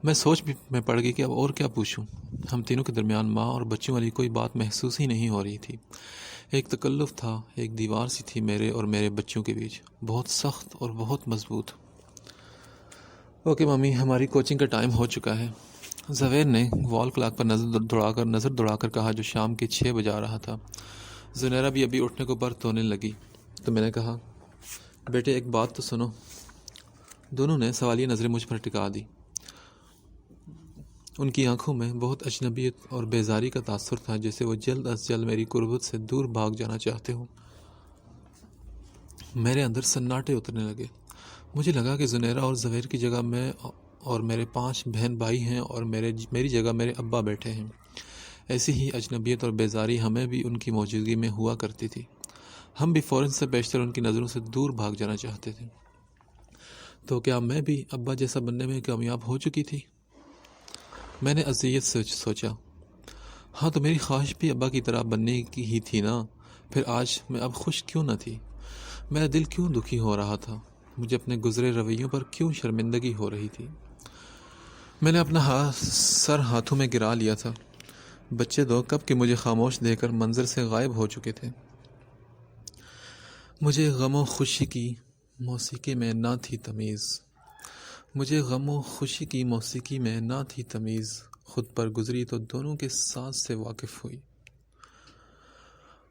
میں سوچ میں پڑ گئی کہ اب اور کیا پوچھوں۔ ہم تینوں کے درمیان ماں اور بچوں والی کوئی بات محسوس ہی نہیں ہو رہی تھی۔ ایک تکلف تھا، ایک دیوار سی تھی میرے اور میرے بچوں کے بیچ، بہت سخت اور بہت مضبوط۔ اوکے ممی، ہماری کوچنگ کا ٹائم ہو چکا ہے، زبیر نے وال کلاک پر نظر دوڑا کر کہا جو شام کے 6 بجا رہا تھا۔ زنیرہ بھی ابھی اٹھنے کو برت ہونے لگی تو میں نے کہا، بیٹے ایک بات تو سنو۔ دونوں نے سوالیہ نظریں مجھ پر ٹکا دی۔ ان کی آنکھوں میں بہت اجنبیت اور بیزاری کا تاثر تھا، جیسے وہ جلد از جلد میری قربت سے دور بھاگ جانا چاہتے ہوں۔ میرے اندر سناٹے اترنے لگے۔ مجھے لگا کہ زنیرہ اور زبیر کی جگہ میں اور میرے 5 بہن بھائی ہیں اور میری جگہ میرے ابا بیٹھے ہیں۔ ایسی ہی اجنبیت اور بیزاری ہمیں بھی ان کی موجودگی میں ہوا کرتی تھی۔ ہم بھی فوراً سے بیشتر ان کی نظروں سے دور بھاگ جانا چاہتے تھے۔ تو کیا میں بھی ابا جیسا بننے میں کامیاب ہو چکی تھی؟ میں نے اذیت سے سوچا۔ ہاں، تو میری خواہش بھی ابا کی طرح بننے کی ہی تھی نا، پھر آج میں اب خوش کیوں نہ تھی؟ میرا دل کیوں دکھی ہو رہا تھا؟ مجھے اپنے گزرے رویوں پر کیوں شرمندگی ہو رہی تھی؟ میں نے اپنا سر ہاتھوں میں گرا لیا تھا۔ بچے دو کب کہ مجھے خاموش دے کر منظر سے غائب ہو چکے تھے۔ مجھے غم و خوشی کی موسیقی میں نہ تھی تمیز، مجھے غم و خوشی کی موسیقی میں نہ تھی تمیز، خود پر گزری تو دونوں کے ساز سے واقف ہوئی۔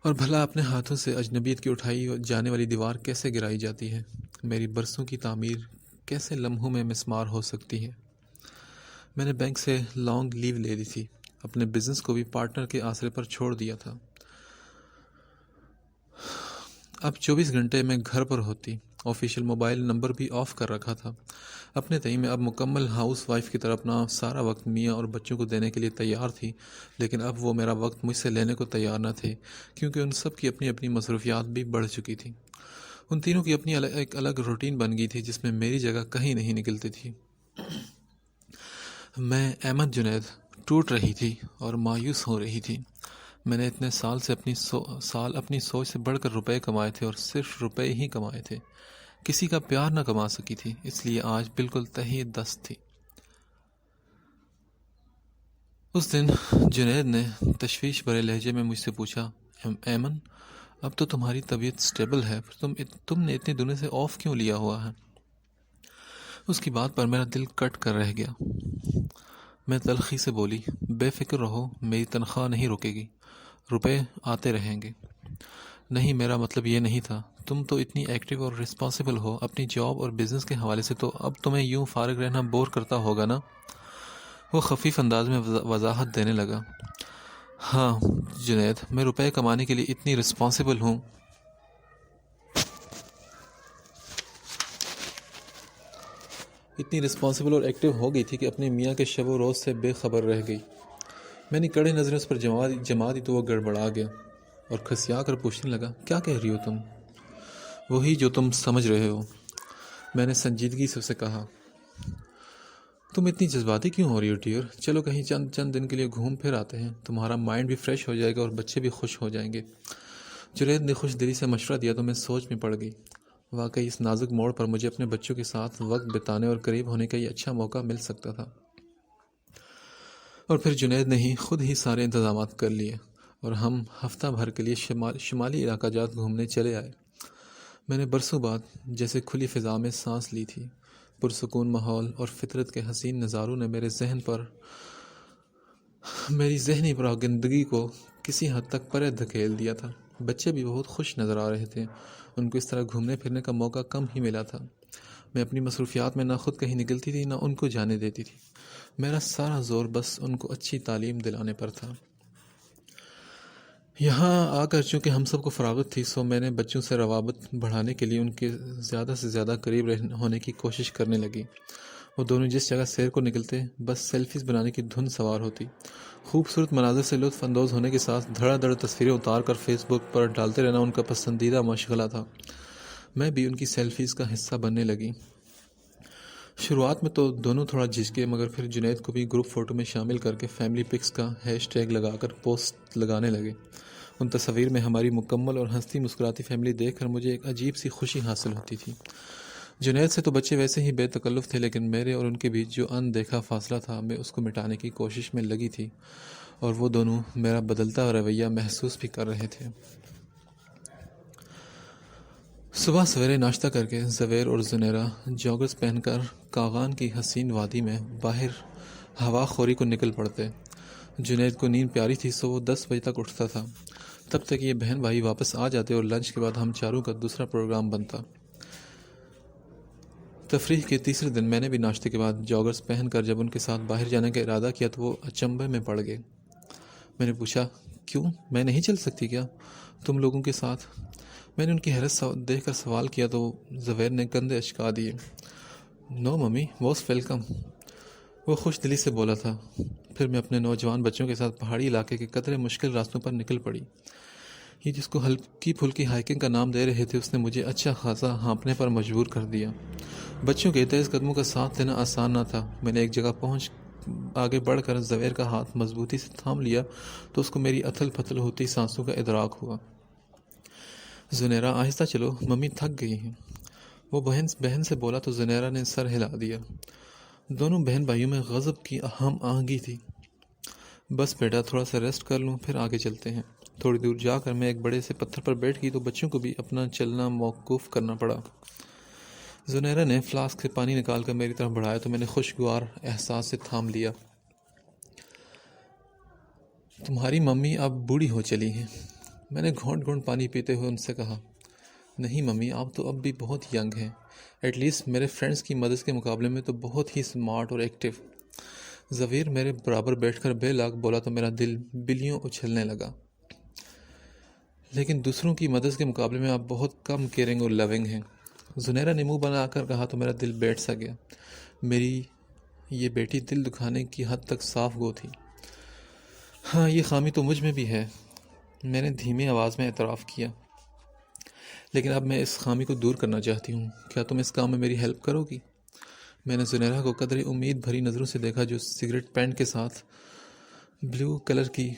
اور بھلا اپنے ہاتھوں سے اجنبیت کی اٹھائی جانے والی دیوار کیسے گرائی جاتی ہے؟ میری برسوں کی تعمیر کیسے لمحوں میں مسمار ہو سکتی ہے؟ میں نے بینک سے لانگ لیو لے لی تھی، اپنے بزنس کو بھی پارٹنر کے آسرے پر چھوڑ دیا تھا۔ اب 24 گھنٹے میں گھر پر ہوتی، آفیشیل موبائل نمبر بھی آف کر رکھا تھا۔ اپنے تئیں میں اب مکمل ہاؤس وائف کی طرح اپنا سارا وقت میاں اور بچوں کو دینے کے لیے تیار تھی، لیکن اب وہ میرا وقت مجھ سے لینے کو تیار نہ تھے، کیونکہ ان سب کی اپنی اپنی مصروفیات بھی بڑھ چکی تھیں۔ ان تینوں کی اپنی ایک الگ روٹین بن گئی تھی جس میں میری جگہ کہیں نہیں نکلتی تھی۔ میں احمد جنید ٹوٹ رہی تھی اور مایوس ہو رہی تھی۔ میں نے اتنے سال اپنی سوچ سے بڑھ کر روپے کمائے تھے اور صرف روپے ہی کمائے تھے، کسی کا پیار نہ کما سکی تھی، اس لیے آج بالکل تہی دست تھی۔ اس دن جنید نے تشویش بھرے لہجے میں مجھ سے پوچھا، ایمن، اب تو تمہاری طبیعت سٹیبل ہے، پھر تم نے اتنے دنوں سے آف کیوں لیا ہوا ہے؟ اس کی بات پر میرا دل کٹ کر رہ گیا۔ میں تلخی سے بولی، بے فکر رہو، میری تنخواہ نہیں رکے گی، روپے آتے رہیں گے۔ نہیں، میرا مطلب یہ نہیں تھا، تم تو اتنی ایکٹیو اور رسپانسبل ہو اپنی جاب اور بزنس کے حوالے سے، تو اب تمہیں یوں فارغ رہنا بور کرتا ہوگا نا؟ وہ خفیف انداز میں وضاحت دینے لگا۔ ہاں جنید، میں روپے کمانے کے لیے اتنی رسپانسبل ہوں اور ایکٹیو ہو گئی تھی کہ اپنے میاں کے شب و روز سے بے خبر رہ گئی۔ میں نے کڑے نظریں اس پر جما دی تو وہ گڑبڑا گیا اور کھسیا کر پوچھنے لگا، کیا کہہ رہی ہو تم؟ وہی جو تم سمجھ رہے ہو، میں نے سنجیدگی سے اسے کہا۔ تم اتنی جذباتی کیوں ہو رہی ہو ڈیئر؟ چلو کہیں چند دن کے لیے گھوم پھر آتے ہیں، تمہارا مائنڈ بھی فریش ہو جائے گا اور بچے بھی خوش ہو جائیں گے۔ جنید نے خوش دلی سے مشورہ دیا تو میں سوچ میں پڑ گئی۔ واقعی اس نازک موڑ پر مجھے اپنے بچوں کے ساتھ وقت بتانے اور قریب ہونے کا یہ اچھا موقع مل سکتا تھا۔ اور پھر جنید نے ہی خود ہی سارے انتظامات کر لیے اور ہم ہفتہ بھر کے لیے شمالی علاقہ جات گھومنے چلے آئے۔ میں نے برسوں بعد جیسے کھلی فضا میں سانس لی تھی۔ پرسکون ماحول اور فطرت کے حسین نظاروں نے میری ذہنی پراگندگی کو کسی حد تک پرے دھکیل دیا تھا۔ بچے بھی بہت خوش نظر آ رہے تھے، ان کو اس طرح گھومنے پھرنے کا موقع کم ہی ملا تھا۔ میں اپنی مصروفیات میں نہ خود کہیں نکلتی تھی نہ ان کو جانے دیتی تھی، میرا سارا زور بس ان کو اچھی تعلیم دلانے پر تھا۔ یہاں آ کر چونکہ ہم سب کو فراغت تھی، سو میں نے بچوں سے روابط بڑھانے کے لیے ان کے زیادہ سے زیادہ قریب ہونے کی کوشش کرنے لگی۔ وہ دونوں جس جگہ سیر کو نکلتے، بس سیلفیز بنانے کی دھن سوار ہوتی۔ خوبصورت مناظر سے لطف اندوز ہونے کے ساتھ دھڑا دھڑ تصویریں اتار کر فیس بک پر ڈالتے رہنا ان کا پسندیدہ مشغلہ تھا۔ میں بھی ان کی سیلفیز کا حصہ بننے لگی۔ شروعات میں تو دونوں تھوڑا جھجکے، مگر پھر جنید کو بھی گروپ فوٹو میں شامل کر کے فیملی پکس کا ہیش ٹیگ لگا کر پوسٹ لگانے لگے۔ ان تصاویر میں ہماری مکمل اور ہنستی مسکراتی فیملی دیکھ کر مجھے ایک عجیب سی خوشی حاصل ہوتی تھی۔ جنید سے تو بچے ویسے ہی بے تکلف تھے، لیکن میرے اور ان کے بیچ جو اندیکھا فاصلہ تھا، میں اس کو مٹانے کی کوشش میں لگی تھی، اور وہ دونوں میرا بدلتا رویہ محسوس بھی کر رہے تھے۔ صبح سویرے ناشتہ کر کے زبیر اور زنیرہ جاگرز پہن کر کاغان کی حسین وادی میں باہر ہوا خوری کو نکل پڑتے۔ جنید کو نیند پیاری تھی، سو وہ 10 بجے تک اٹھتا تھا۔ تب تک یہ بہن بھائی واپس آ جاتے اور لنچ کے بعد ہم چاروں کا دوسرا پروگرام بنتا۔ تفریح کے تیسرے دن میں نے بھی ناشتے کے بعد جاگرز پہن کر جب ان کے ساتھ باہر جانے کا ارادہ کیا تو وہ اچنبھے میں پڑ گئے۔ میں نے پوچھا، کیوں، میں نہیں چل سکتی کیا تم لوگوں کے ساتھ؟ میں نے ان کی حیرت دیکھ کر سوال کیا تو زبیر نے کندھے اچکا دیے۔ نو ممی، موسٹ ویلکم، وہ خوش دلی سے بولا تھا۔ پھر میں اپنے نوجوان بچوں کے ساتھ پہاڑی علاقے کے قدرے مشکل راستوں پر نکل پڑی۔ یہ جس کو ہلکی پھلکی ہائکنگ کا نام دے رہے تھے اس نے مجھے اچھا خاصا ہانپنے پر مجبور کر دیا۔ بچوں کے تیز قدموں کا ساتھ لینا آسان نہ تھا۔ میں نے ایک جگہ آگے بڑھ کر زبیر کا ہاتھ مضبوطی سے تھام لیا تو اس کو میری اتھل پتھل ہوتی سانسوں کا ادراک ہوا۔ زنیرہ، آہستہ چلو، ممی تھک گئی ہیں، وہ بہن سے بولا تو زنیرہ نے سر ہلا دیا۔ دونوں بہن بھائیوں میں غضب کی ہم آہنگی تھی۔ بس بیٹا، تھوڑا سا ریسٹ کر لوں پھر آگے چلتے ہیں۔ تھوڑی دور جا کر میں ایک بڑے سے پتھر پر بیٹھ گئی تو بچوں کو بھی اپنا چلنا موقوف کرنا پڑا۔ زنیرہ نے فلاسک سے پانی نکال کر میری طرف بڑھایا تو میں نے خوشگوار احساس سے تھام لیا۔ تمہاری ممی اب بوڑھی ہو چلی ہیں، میں نے گھونٹ گھونٹ پانی پیتے ہوئے ان سے کہا۔ نہیں ممی، آپ تو اب بھی بہت ینگ ہیں، ایٹ لیسٹ میرے فرینڈز کی مدرس کے مقابلے میں تو بہت ہی سمارٹ اور ایکٹیو۔ زویر میرے برابر بیٹھ کر بے لاگ بولا تو میرا دل بلیوں اچھلنے لگا۔ لیکن دوسروں کی مدرس کے مقابلے میں آپ بہت کم کیئرنگ اور لونگ ہیں، زنیرہ نے منہ بنا کر کہا تو میرا دل بیٹھ سا گیا۔ میری یہ بیٹی دل دکھانے کی حد تک صاف گو تھی۔ ہاں، یہ خامی تو مجھ میں بھی ہے، میں نے دھیمی آواز میں اعتراف کیا، لیکن اب میں اس خامی کو دور کرنا چاہتی ہوں۔ کیا تم اس کام میں میری ہیلپ کرو گی؟ میں نے زنیرہ کو قدرے امید بھری نظروں سے دیکھا جو سگریٹ پینٹ کے ساتھ بلیو کلر کی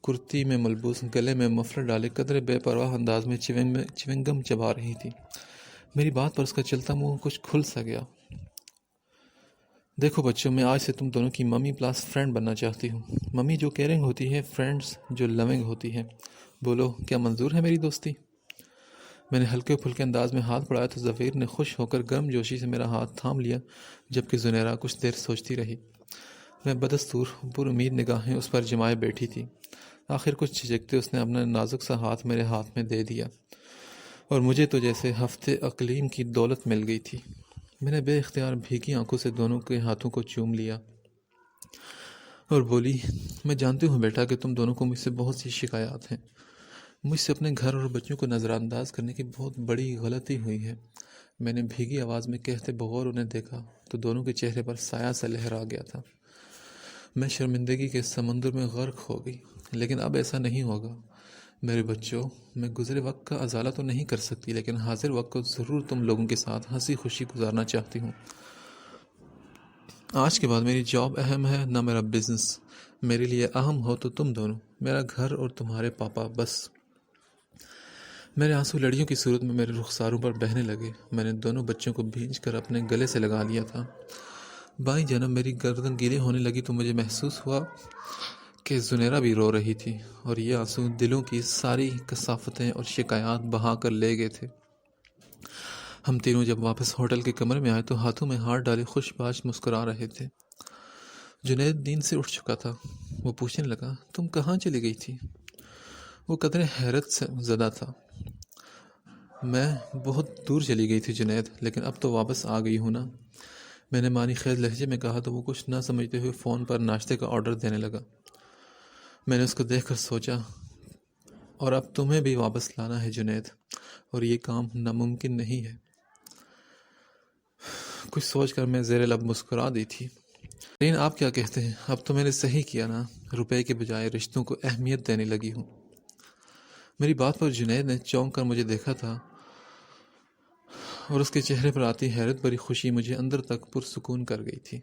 کرتی میں ملبوس، گلے میں مفلر ڈالے قدرے بے پرواہ انداز میں چیونگم چبا رہی تھی۔ میری بات پر اس کا چلتا منہ کچھ کھل سا گیا۔ دیکھو بچوں، میں آج سے تم دونوں کی ممی پلس فرینڈ بننا چاہتی ہوں۔ ممی جو کیئرنگ ہوتی ہے، فرینڈز جو لونگ ہوتی ہے۔ بولو، کیا منظور ہے میری دوستی؟ میں نے ہلکے پھلکے انداز میں ہاتھ بڑھایا تو زفیر نے خوش ہو کر گرم جوشی سے میرا ہاتھ تھام لیا، جبکہ زنیرہ کچھ دیر سوچتی رہی۔ میں بدستور پر امید نگاہیں اس پر جمائے بیٹھی تھی۔ آخر کچھ جھجکتے اس نے اپنا نازک سا ہاتھ میرے ہاتھ میں دے دیا، اور مجھے تو جیسے ہفتے اقلیم کی دولت مل گئی تھی۔ میں نے بے اختیار بھیگی آنکھوں سے دونوں کے ہاتھوں کو چوم لیا اور بولی، میں جانتی ہوں بیٹا کہ تم دونوں کو مجھ سے بہت سی شکایات ہیں، مجھ سے اپنے گھر اور بچوں کو نظر انداز کرنے کی بہت بڑی غلطی ہوئی ہے۔ میں نے بھیگی آواز میں کہتے بغور انہیں دیکھا تو دونوں کے چہرے پر سایہ سا لہرا گیا تھا۔ میں شرمندگی کے سمندر میں غرق ہو گئی، لیکن اب ایسا نہیں ہوگا۔ میرے بچوں، میں گزرے وقت کا ازالہ تو نہیں کر سکتی، لیکن حاضر وقت کو ضرور تم لوگوں کے ساتھ ہنسی خوشی گزارنا چاہتی ہوں۔ آج کے بعد میری جاب اہم ہے، نہ میرا بزنس۔ میرے لیے اہم ہو تو تم دونوں، میرا گھر اور تمہارے پاپا، بس۔ میرے آنسو لڑیوں کی صورت میں میرے رخساروں پر بہنے لگے۔ میں نے دونوں بچوں کو بھینچ کر اپنے گلے سے لگا لیا تھا۔ بائیں جانب میری گردن گیلی ہونے لگی تو مجھے محسوس ہوا کہ زنیرہ بھی رو رہی تھی، اور یہ آنسو دلوں کی ساری کثافتیں اور شکایات بہا کر لے گئے تھے۔ ہم تینوں جب واپس ہوٹل کے کمرے میں آئے تو ہاتھوں میں ہاتھ ڈالے خوش باش مسکرا رہے تھے۔ جنید نیند سے اٹھ چکا تھا۔ وہ پوچھنے لگا، تم کہاں چلی گئی تھی؟ وہ قدرے حیرت سے زدہ تھا۔ میں بہت دور چلی گئی تھی جنید، لیکن اب تو واپس آ گئی ہوں نا، میں نے معنی خیز لہجے میں کہا تو وہ کچھ نہ سمجھتے ہوئے فون پر ناشتے کا آرڈر دینے لگا۔ میں نے اس کو دیکھ کر سوچا، اور اب تمہیں بھی واپس لانا ہے جنید، اور یہ کام ناممکن نہیں ہے۔ کچھ سوچ کر میں زیر لب مسکرا دی تھی۔ لیکن آپ کیا کہتے ہیں؟ اب تو میں نے صحیح کیا نا، روپے کے بجائے رشتوں کو اہمیت دینے لگی ہوں۔ میری بات پر جنید نے چونک کر مجھے دیکھا تھا، اور اس کے چہرے پر آتی حیرت بھری خوشی مجھے اندر تک پرسکون کر گئی تھی۔